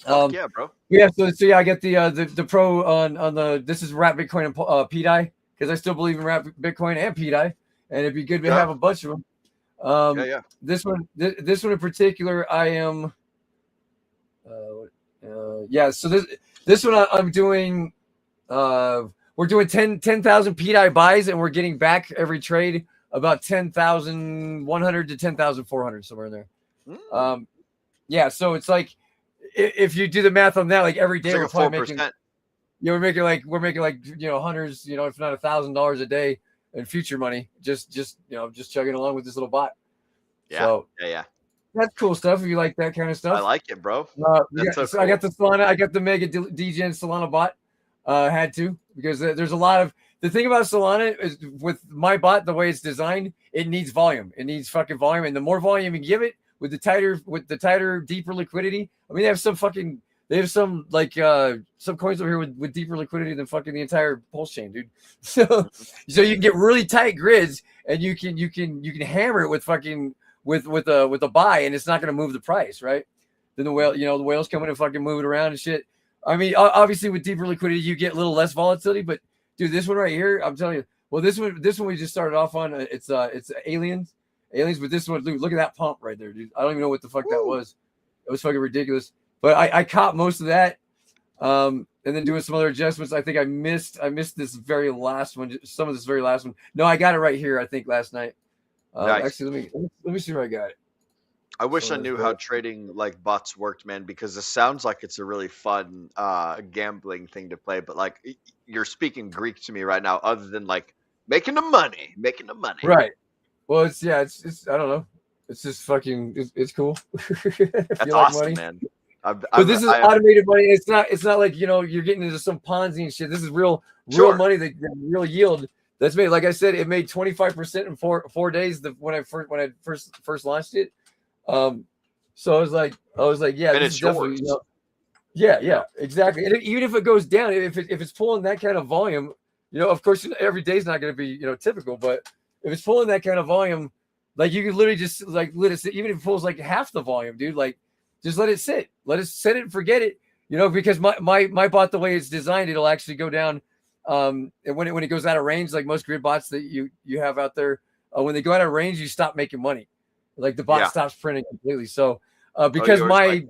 Yeah, bro. Yeah, so I get the pro on the this is Wrap Bitcoin and PDI because I still believe in Wrap Bitcoin and PDI, and it'd be good to have a bunch of them. This one in particular, I am. So this one I'm doing we're doing 10,000 PDI buys, and we're getting back every trade about 10,100 to 10,400, somewhere in there. Yeah, so it's like if you do the math on that, like every day It's we're like probably 4%. making, we're making like hundreds, if not $1,000 a day in future money, just chugging along with this little bot. Yeah, So yeah. that's cool stuff. If you like that kind of stuff, I like it, bro. That's so I got cool. the Solana, I got the Mega DGen Solana bot. Had to, because there's a lot of, the thing about Solana is with my bot, the way it's designed, it needs volume. It needs fucking volume, and the more volume you give it, with the tighter, deeper liquidity. I mean, they have some coins over here with deeper liquidity than fucking the entire Pulse chain, dude. So you can get really tight grids, and you can hammer it with fucking with a buy, and it's not going to move the price, right? Then the whales come in and fucking move it around and shit. I mean, obviously with deeper liquidity, you get a little less volatility, but dude, this one right here, I'm telling you. Well, this one we just started off on. It's aliens, but this one, dude, look at that pump right there, dude. I don't even know what the fuck that was. It was fucking ridiculous. But I caught most of that, and then doing some other adjustments. I think I missed this very last one. Some of this very last one. No, I got it right here. I think last night. Nice. Actually, let me see where I got it. I wish I knew how trading like bots worked, man, because it sounds like it's a really fun gambling thing to play. But like, you're speaking Greek to me right now, other than like making the money. Right. Well, it's I don't know. It's just fucking. It's cool. That's awesome, man. But this is automated money. It's not like you're getting into some Ponzi and shit. This is real money, that real yield. That's made. Like I said, it made 25% in four days. When I first launched it. So I was like, yeah, and this it's is definitely, yours. Yeah, exactly. And even if it goes down, if it's pulling that kind of volume, of course, every day is not going to be, typical, but if it's pulling that kind of volume, like you can literally just like let it sit, even if it pulls like half the volume, dude, like just let it sit, set it and forget it, because my bot, the way it's designed, it'll actually go down. And when it goes out of range, like most grid bots that you have out there, when they go out of range, you stop making money. Like the bot stops printing completely. So because my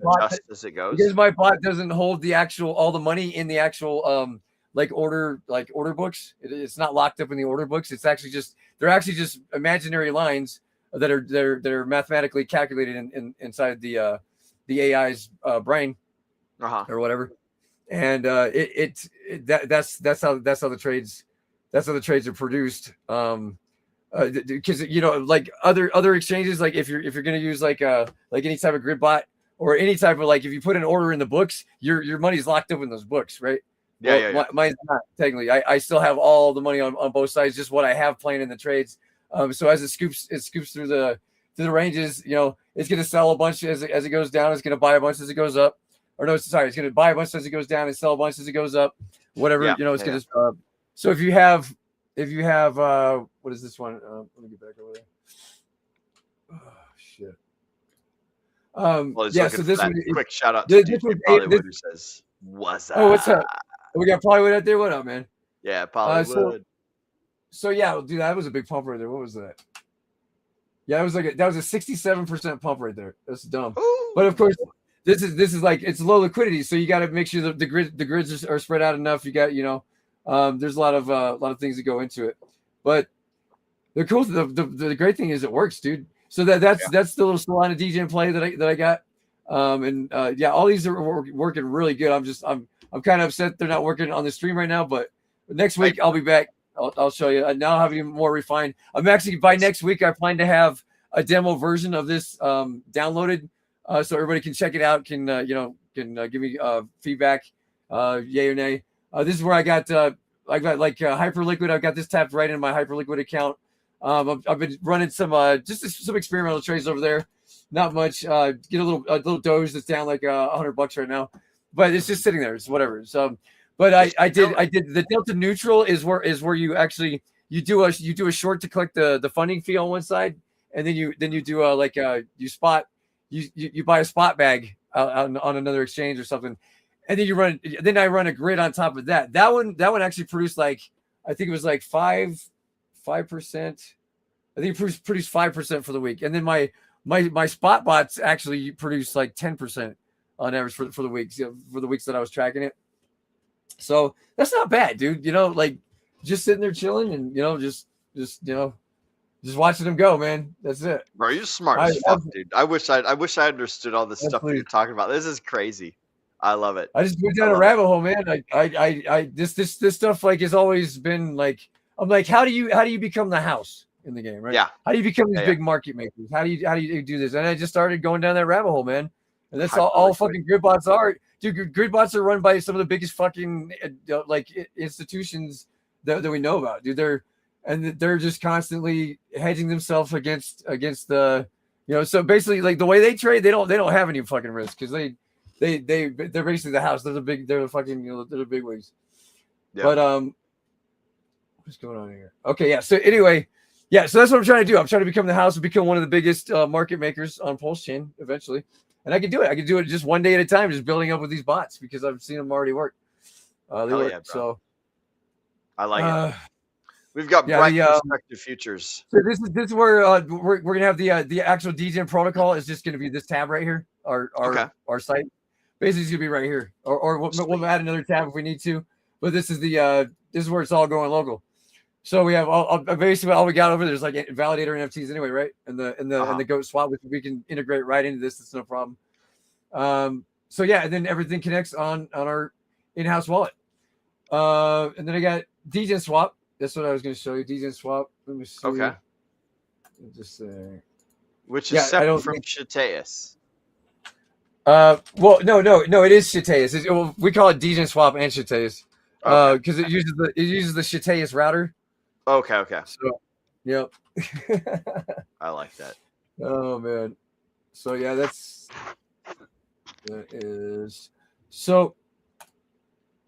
bot doesn't hold all the money in the actual order books. It's not locked up in the order books. It's actually they're actually just imaginary lines that are mathematically calculated inside the AI's brain or whatever. And that's how the trades are produced. Because like other exchanges, like if you're going to use like any type of grid bot or any type of, like, if you put an order in the books, your money's locked up in those books, right? Mine's not technically. I still have all the money on both sides, just what I have playing in the trades. So as it scoops through the ranges, it's going to sell a bunch as it goes down. It's going to buy a bunch as it goes up, or no, it's going to buy a bunch as it goes down and sell a bunch as it goes up. Whatever, it's going to. So if you have what is this one? Let me get back over there. Oh shit. So this one, quick shout out to Pollywood, who says, "What's up?" Oh, what's up? We got Pollywood out there. What up, man? Yeah, Pollywood. So yeah, dude, that was a big pump right there. What was that? Yeah, that was a 67% pump right there. That's dumb. Ooh. But of course, this is like, it's low liquidity, so you got to make sure the grids are spread out enough. You got there's a lot of things that go into it, but the cool, the great thing is it works, dude. So that's the little Solana DGen play that I got, all these are working really good. I'm kind of upset they're not working on the stream right now, but next week I'll be back. I'll show you. Now I'll have even more refined. I'm actually, by next week, I plan to have a demo version of this downloaded, so everybody can check it out. Can give me feedback, yay or nay. This is where I got Hyperliquid. I've got this tapped right in my Hyperliquid account. I've been running some some experimental trades over there. Not much. Get a little Doge that's down like $100 right now, but it's just sitting there. It's whatever. So, but I did the Delta Neutral is where you actually you do a short to collect the funding fee on one side, and then you do you buy a spot bag on another exchange or something. And then I run a grid on top of that. That one actually produced I think it was 5%. I think it produced 5% for the week. And then my spot bots actually produced 10% on average for the weeks, for the weeks that I was tracking it. So that's not bad, dude. You know, like just sitting there chilling and just watching them go, man. That's it. Bro, you're smart as fuck, dude. I wish I understood all this stuff that you're talking about. This is crazy. I love it. I just went down a rabbit hole, man. This stuff like has always been like, I'm like, how do you become the house in the game, right? Yeah. How do you become these big market makers? How do you do this? And I just started going down that rabbit hole, man. And that's all fucking grid bots are. Dude, grid bots are run by some of the biggest fucking like institutions that we know about, dude. They're just constantly hedging themselves against the, so basically like the way they trade, they don't have any fucking risk because they're basically the house. They're the big wigs. Yeah. But what's going on here? Okay, yeah. So anyway, yeah. So that's what I'm trying to do. I'm trying to become the house and become one of the biggest market makers on Pulse Chain eventually. And I can do it. I can do it just one day at a time, just building up with these bots because I've seen them already work. They work. Yeah, so I like it. We've got bright prospective futures. So this is where we're gonna have the actual DGen protocol is just gonna be this tab right here. Our site basically is gonna be right here, or we'll add another tab if we need to. But this is this is where it's all going local. So we have basically all we got over there's like validator NFTs anyway, right? And the goat swap, which we can integrate right into this. It's no problem. So yeah, and then everything connects on our in-house wallet. And then I got DGen swap. That's what I was going to show you. DGen swap. Let me see. Okay. Just which is separate from Shiteus. Well, no. It is Shiteus. We call it DGen swap and Shiteus. Because it uses the Shiteus router. Okay. So, yep. I like that. Oh man. So yeah, that is. So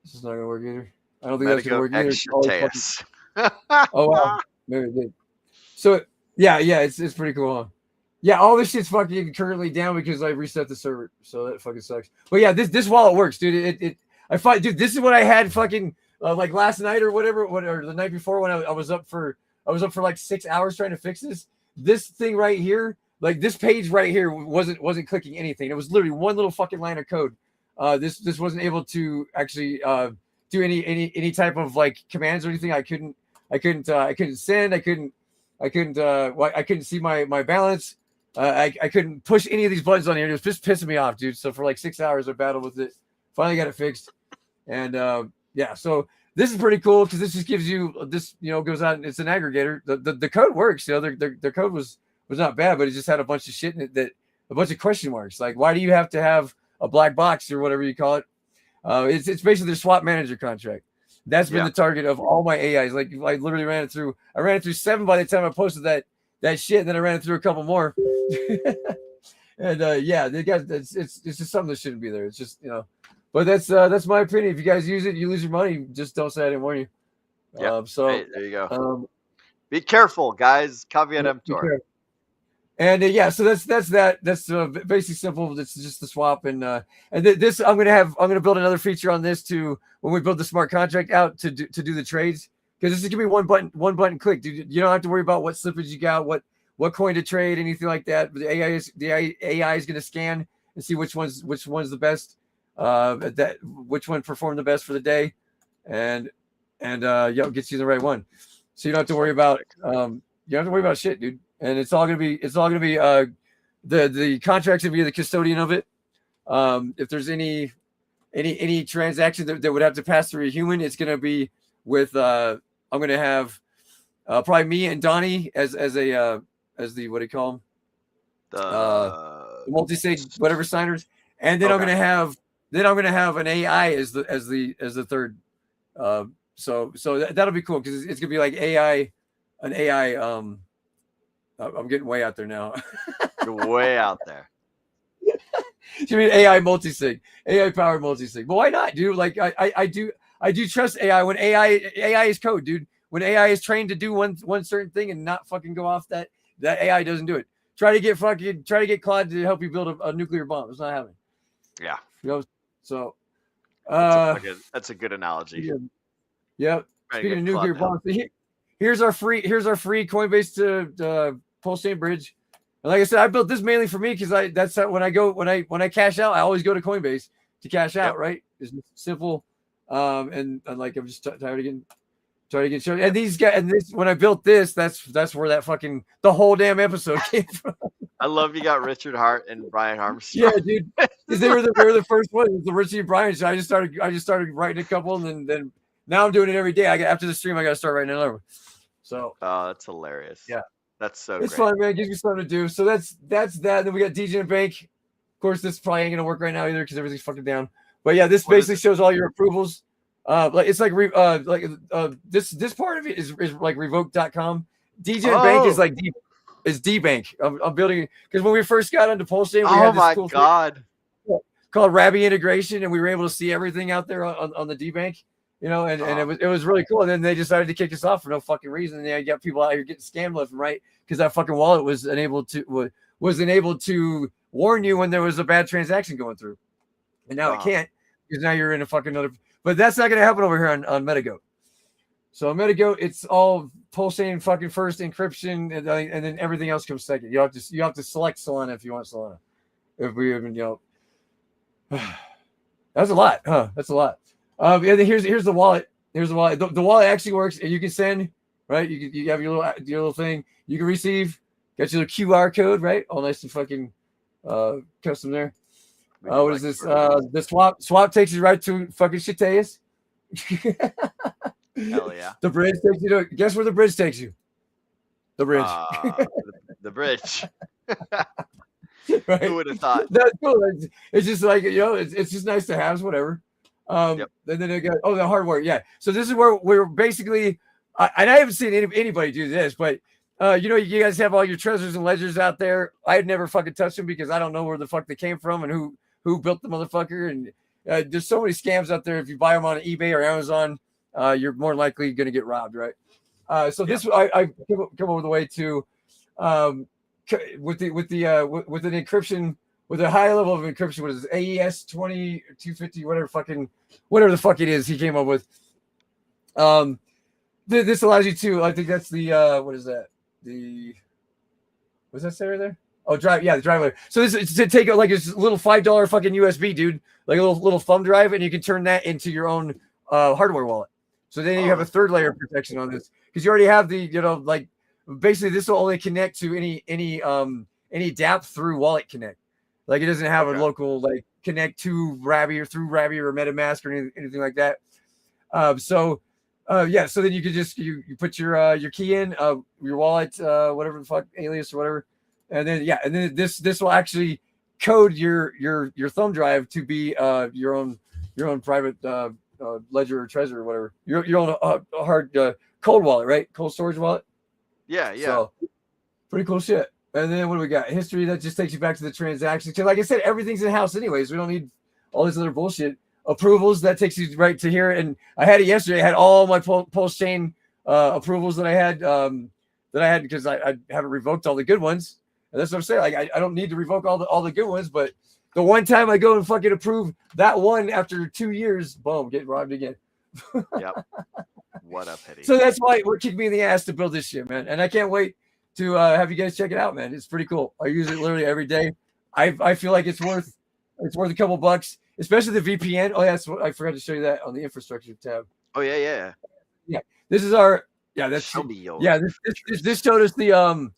this is not gonna work either. I don't think that's gonna work either. Oh wow. Maybe it did. So yeah, it's pretty cool. Huh? Yeah, all this shit's fucking currently down because I reset the server, so that fucking sucks. But yeah, this wallet works, dude. Dude, this is what I had fucking like last night or whatever, or the night before when I was up for like 6 hours trying to fix this. This thing right here, like this page right here, wasn't clicking anything. It was literally one little fucking line of code. This wasn't able to actually do any type of like commands or anything. I couldn't send. I couldn't see my balance. I couldn't push any of these buttons on here. It was just pissing me off, dude. So for like 6 hours, I battled with it. Finally got it fixed. And yeah, so this is pretty cool because this just gives you this, goes out and it's an aggregator. The code works. Their code was not bad, but it just had a bunch of shit in it a bunch of question marks. Like, why do you have to have a black box or whatever you call it? It's basically their swap manager contract. That's been the target of all my AIs. Like I literally ran it through 7 by the time I posted that shit. And then I ran it through a couple more. And yeah, they got it's just something that shouldn't be there. It's just, but that's my opinion. If you guys use it, you lose your money. Just don't say I didn't warn you. Yeah. So hey, there you go. Be careful, guys. Caveat emptor. And yeah, so that's basically simple. It's just the swap, and this I'm gonna build another feature on this too when we build the smart contract out to do the trades, because this is gonna be one button click. Dude, you don't have to worry about what slippage you got, what coin to trade, anything like that. The AI is gonna scan and see which one's the best, which one performed the best for the day, and gets you the right one. So you don't have to worry about shit, dude. And it's all gonna be the contract's gonna be the custodian of it. If there's any transaction that would have to pass through a human, it's gonna be with I'm gonna have probably me and Donnie as the what do you call them? The multi-sig whatever signers, and then I'm gonna have an AI as the third. So that'll be cool because it's gonna be like an AI. I'm getting way out there now. You're way out there. You mean AI multi-sig, AI powered multi-sig? But why not, dude? Like I do trust AI when AI is code, dude. When AI is trained to do one certain thing and not fucking go off that AI doesn't do it. Try to get Claude to help you build a nuclear bomb. It's not happening. Yeah. So that's a good analogy. Yeah. Speaking of nuclear bombs, here's our free Coinbase to Pulse Chain bridge. And like I said, I built this mainly for me because that's how, when I cash out, I always go to Coinbase to cash out. Right? It's simple. And like I'm just tired of getting. Shown. And these guys, and this when I built this, that's where that fucking the whole damn episode came from. I love you got Richard Hart and Brian Armstrong. Yeah, dude, because they were the first one. It was the Richie and Brian show. I just started writing a couple, and then now I'm doing it every day. After the stream, I got to start writing another one. So, oh, that's hilarious. Yeah, that's so. It's great. fun, man. It gives me something to do. So that's that. Then we got DJ and Bank. Of course, this probably ain't gonna work right now either because everything's fucking down. But yeah, this basically shows all your approvals. Like it's like this part of it is like revoke.com. DJ and Bank is like D-Bank. I'm building because when we first got into Pulse, we had this cool god thing called Rabby integration, and we were able to see everything out there on the D-Bank, you know, and it was really cool. And then they decided to kick us off for no fucking reason. And they got people out here getting scammed left and right because that fucking wallet was enabled to warn you when there was a bad transaction going through, and now it can't because now you're in a fucking other. But that's not going to happen over here on MetaGoat. So on MetaGoat, it's all Pulsane fucking first encryption, and then everything else comes second. You have to select Solana if you want Solana. If we even that's a lot, huh? That's a lot. And then here's the wallet. Here's the wallet. The wallet actually works. You can send, right? You have your little thing. You can receive. Got your little QR code, right? All nice and fucking custom there. What is this? The swap takes you right to fucking Chiteas. Hell yeah. The bridge takes you to guess where the bridge takes you? The bridge. The bridge. Right? Who would have thought? That's cool. It's just like, it's just nice to have, whatever. And then they got the hardware. Yeah. So this is where we're basically and I haven't seen anybody do this, but you guys have all your treasures and ledgers out there. I'd never fucking touched them because I don't know where the fuck they came from and who built the motherfucker. And there's so many scams out there. If you buy them on eBay or Amazon, you're more likely going to get robbed, right? So this I come over the way to with an encryption with a high level of encryption. What is it? AES 250 whatever the fuck it is he came up with. This allows you to. I think that's the what is that? What's that say right there? Oh, the drive layer. So this is to take like this little $5 fucking USB, dude, like a little thumb drive, and you can turn that into your own hardware wallet. So then you have a third layer of protection on this because you already have the basically this will only connect to any dApp through Wallet Connect. Like it doesn't have a local like connect to Rabby or through Rabby or MetaMask or anything like that. So then you could just you put your key in your wallet, whatever the fuck alias or whatever. And then this will actually code your thumb drive to be your own private ledger or treasure or whatever. Your own hard cold wallet, right? Cold storage wallet. Yeah. So pretty cool shit. And then what do we got? History that just takes you back to the transaction. So like I said, everything's in house anyways. We don't need all this other bullshit. Approvals that takes you right to here. And I had it yesterday. I had all my Pulse chain approvals that I had because I haven't revoked all the good ones. And that's what I'm saying. Like I don't need to revoke all the good ones, but the one time I go and fucking approve that one after 2 years, boom, get robbed again. Yep. What a pity. So that's why it kicked me in the ass to build this shit, man. And I can't wait to have you guys check it out, man. It's pretty cool. I use it literally every day. I feel like it's worth a couple bucks, especially the VPN. Oh, yeah, I forgot to show you that on the infrastructure tab. Oh yeah. This is our this showed us the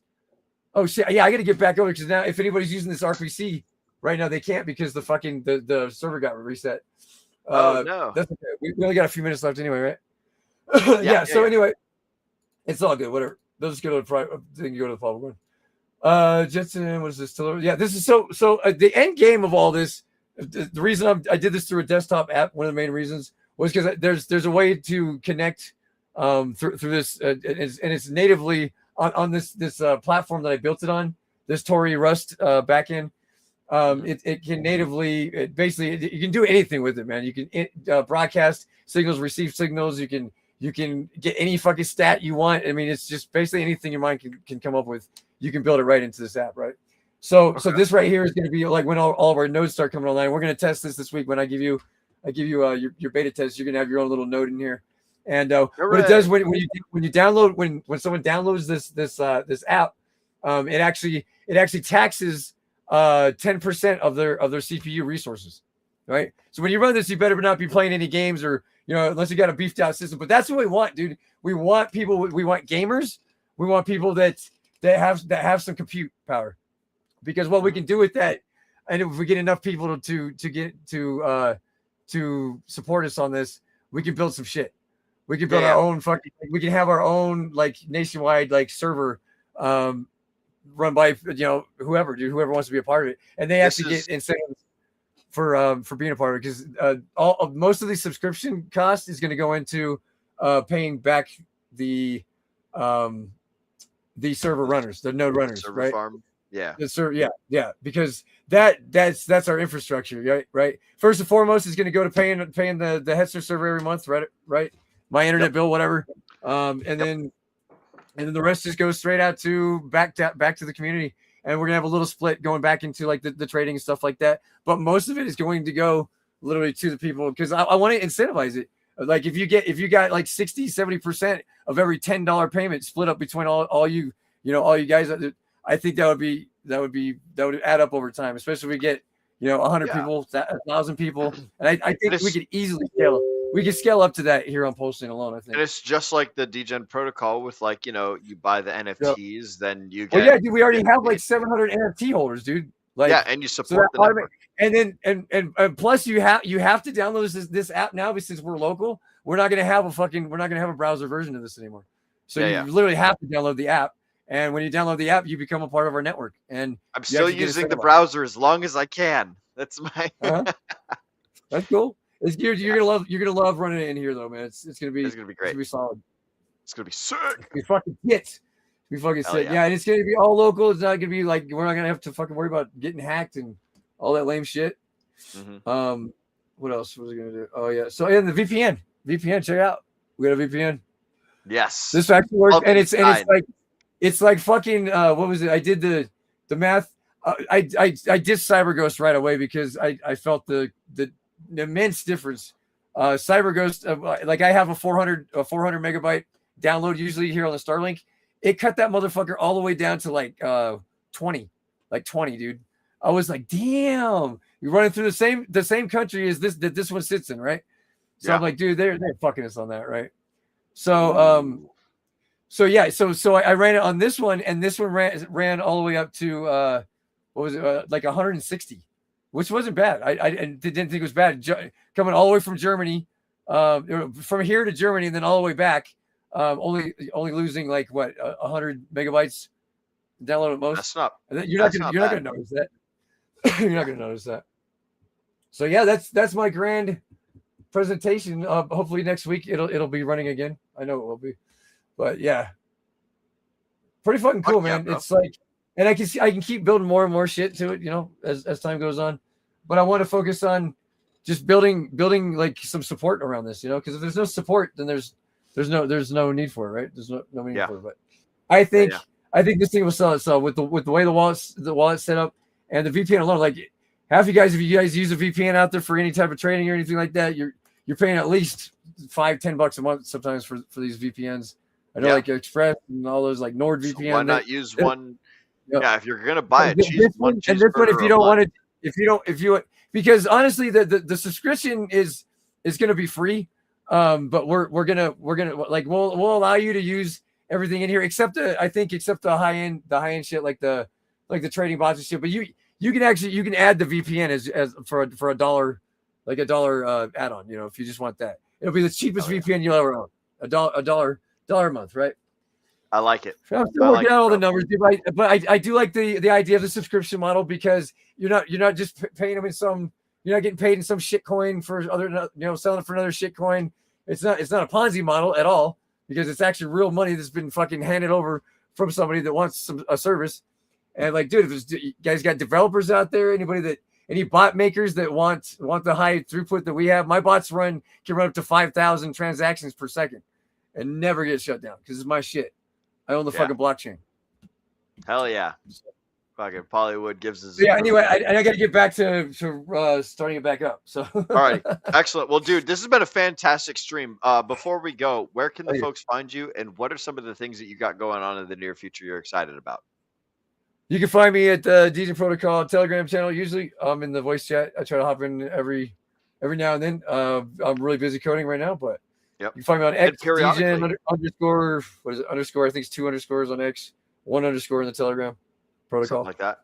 oh shit, yeah, I got to get back over because now if anybody's using this RPC right now, they can't because the fucking the server got reset. No, that's okay. We only got a few minutes left anyway, right? Anyway, it's all good. Whatever. They'll just go to the private. Then you go to the public one. Jetson, what is this? Yeah, this is so. The end game of all this. The reason I did this through a desktop app. One of the main reasons was because there's a way to connect through this, and it's natively on this platform that I built it on. This Tori Rust backend. It can natively, basically, you can do anything with it, man. You can broadcast signals, receive signals. You can get any fucking stat you want. I mean, it's just basically anything your mind can come up with. You can build it right into this app, right? So this right here is going to be like when all of our nodes start coming online. We're going to test this week when I give you your beta test. You're going to have your own little node in here. And what it does when you download when someone downloads this app, it actually taxes 10% of their CPU resources, right? So when you run this, you better not be playing any games or unless you got a beefed out system. But that's what we want, dude. We want people. We want gamers. We want people that have some compute power, because what we can do with that, and if we get enough people to support us on this, we can build some shit. We can build our own fucking. We can have our own like nationwide like server, run by whoever wants to be a part of it, and they actually get incentives for being a part of it, because most of the subscription cost is going to go into paying back the server runners, the node runners, server right? Farm. Yeah. The server, yeah, because that's our infrastructure, right? First and foremost is going to go to paying the Hetzner server every month, right? My internet bill, whatever, and then the rest just goes straight out to back to the community, and we're gonna have a little split going back into like the trading and stuff like that. But most of it is going to go literally to the people, because I want to incentivize it. Like if you got like 60-70% of every $10 payment split up between all you guys, I think that would add up over time, especially if we get 100 people, 1,000 people, and I think we could easily scale. We can scale up to that here on posting alone, I think. And it's just like the DGen protocol with like, you buy the NFTs, then you get. Well, yeah, dude, we already have like 700 NFT holders, dude. Like, yeah, and you support the network. And then and plus you have to download this app now, because since we're local, we're not gonna have a browser version of this anymore. So you literally have to download the app. And when you download the app, you become a part of our network. And I'm still using the browser as long as I can. That's my. That's cool. You're gonna love running it in here though, man. It's gonna be great. It's gonna be solid. It's gonna be sick. It's gonna be fucking hits. We fucking sick. Yeah, and it's gonna be all local. It's not gonna be like we're not gonna have to fucking worry about getting hacked and all that lame shit. Mm-hmm. What else was I gonna do? Oh yeah. So the VPN. Check it out. We got a VPN. Yes. This actually works, and it's like fucking what was it? I did the math. I did CyberGhost right away because I felt the immense difference. CyberGhost, like I have a 400 megabyte download usually here on the Starlink. It cut that motherfucker all the way down to like 20, dude. I was like, damn, you're running through the same country as this one sits in, right? So I'm like, dude, they're fucking us on that, right? So I ran it on this one, and this one ran all the way up to what was it, like 160, which wasn't bad. I didn't think it was bad. Coming all the way from Germany, from here to Germany, and then all the way back, only losing like what 100 megabytes download at most. That's not. You're not gonna notice that. You're not gonna notice that. So yeah, that's my grand presentation. Hopefully next week it'll be running again. I know it will be, but yeah, pretty fucking cool, man. It's like, and I can keep building more and more shit to it, as time goes on. But I want to focus on just building like some support around this, because if there's no support, then there's no need for it, right? There's no need for it. But I think this thing will sell itself with the way the wallet's set up and the VPN alone. Like half you guys, if you guys use a VPN out there for any type of trading or anything like that, you're paying at least $5-10 a month sometimes for these VPNs. I know like Express and all those like NordVPN. So why not use one? Yeah, if you're gonna buy it, choose one. And this one, if you don't want to, because honestly, the subscription is going to be free. But we're gonna like we'll allow you to use everything in here except the high end shit like the trading bots and shit. But you can add the VPN as for $1, like $1 add-on. If you just want that, it'll be the cheapest VPN you'll ever own. $1 a month, right? I like it. I'm still working out all the numbers, but I do like the idea of the subscription model, because you're not just paying them in some. You're not getting paid in some shit coin for other, selling it for another shit coin. It's not a Ponzi model at all, because it's actually real money that's been fucking handed over from somebody that wants a service. And like, dude, if you guys got developers out there, any bot makers that want the high throughput that we have, my bots can run up to 5,000 transactions per second and never get shut down because it's my shit. I own the fucking blockchain. Hell yeah. Fucking Pollywood gives us. Yeah. Anyway, I got to get back to starting it back up. So. All right. Excellent. Well, dude, this has been a fantastic stream. Before we go, where can the folks find you, and what are some of the things that you got going on in the near future you're excited about? You can find me at the DJ Protocol Telegram channel. Usually, I'm in the voice chat. I try to hop in every every now and then. I'm really busy coding right now, but Yep. you can find me on And X, periodically. DGen underscore, what is it, underscore? I think it's 2 underscores on X, 1 underscore in the Telegram protocol. Something like that.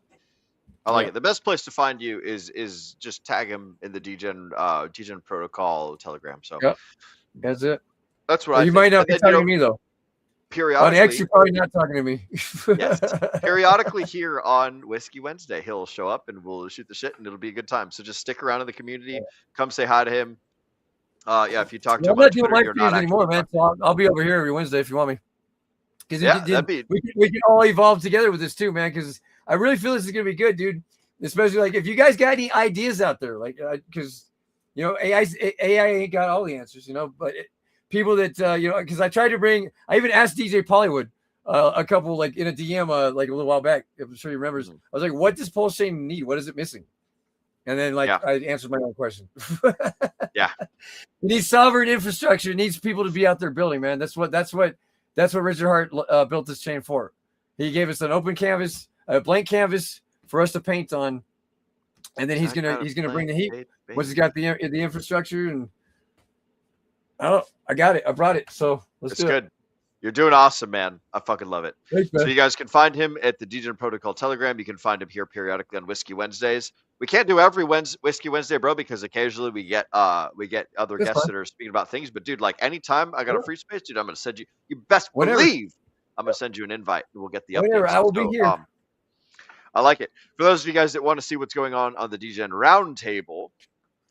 I like Yeah. it. The best place to find you is just tag him in the DGen protocol Telegram. So Yep. That's it. that's what Well, I you think. might not And be then, talking to me though. On periodically, X, you're probably not talking to me. yes, periodically here on Whiskey Wednesday, he'll show up and we'll shoot the shit and it'll be a good time. So just stick around in the community, come say hi to him. Yeah, if you talk to I'm him on not doing Twitter, live you're streams not anymore, actually man. talking. So I'll be over here every Wednesday if you want me. Because Yeah, that'd be we can all evolve together with this too, man. Because I really feel this is gonna be good, dude. Especially like if you guys got any ideas out there, like because you know AI ain't got all the answers, you know. But people that you know, because I tried to bring, I even asked DJ Pollywood a couple like in a DM like a little while back. I'm sure he remembers. I was like, "What does Pulse Chain need? What is it missing?" And then like I answered my own question. Yeah. It needs sovereign infrastructure. It needs people to be out there building, man. That's what Richard Hart built this chain for. He gave us an open canvas, a blank canvas for us to paint on, and then he's gonna bring the heat. Once he's got the infrastructure, and I got it. I brought it. So let's do it. Good. You're doing awesome, man. I fucking love it. Thanks, man. So you guys can find him at the DGen Protocol Telegram. You can find him here periodically on Whiskey Wednesdays. We can't do every Whiskey Wednesday, bro, because occasionally we get other guests that are speaking about things. But dude, like anytime I got a free space, dude, I'm gonna send you. You best believe I'm gonna send you an invite, and we'll get the updates. Whenever I will be here. I like it. For those of you guys that want to see what's going on the DGen Roundtable,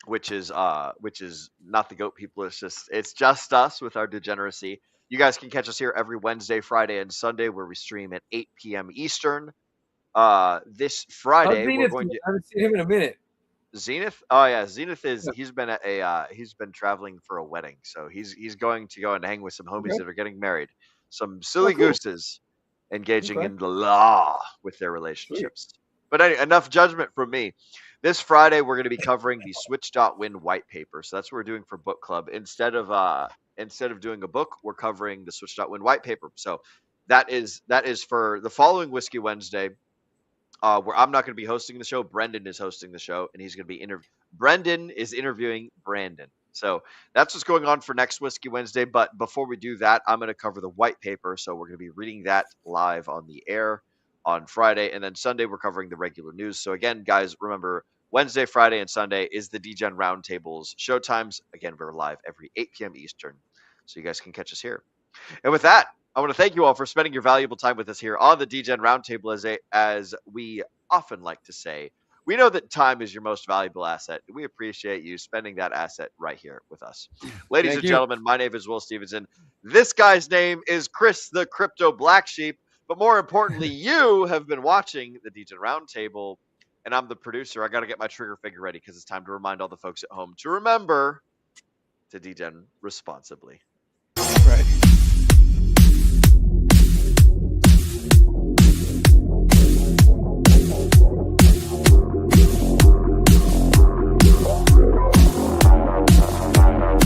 which is not the GOAT people. It's just us with our degeneracy. You guys can catch us here every Wednesday, Friday, and Sunday where we stream at 8 p.m. Eastern. This Friday we're going to. I haven't seen him in a minute. Zenith? Oh yeah, Zenith is he's been traveling for a wedding, so he's going to go and hang with some homies that are getting married. Some silly gooses engaging in the law with their relationships. But anyway, enough judgment from me. This Friday we're going to be covering the Switch.win white paper. So that's what we're doing for book club. Instead of doing a book, we're covering the Switch.win white paper. So that is for the following Whiskey Wednesday. Where I'm not going to be hosting the show. Brendan is hosting the show, and he's going to be Brendan is interviewing Brandon. So that's what's going on for next Whiskey Wednesday. But before we do that, I'm going to cover the white paper. So we're going to be reading that live on the air on Friday, and then Sunday we're covering the regular news. So again, guys, remember Wednesday, Friday, and Sunday is the DGen Roundtables show times. Again, we're live every 8 p.m. Eastern, so you guys can catch us here. And with that, I want to thank you all for spending your valuable time with us here on the DGen Roundtable. As we often like to say, we know that time is your most valuable asset. We appreciate you spending that asset right here with us. Ladies and gentlemen, my name is Will Stevenson. This guy's name is Chris the Crypto Black Sheep. But more importantly, you have been watching the DGen Roundtable, and I'm the producer. I got to get my trigger finger ready because it's time to remind all the folks at home to remember to DGen responsibly.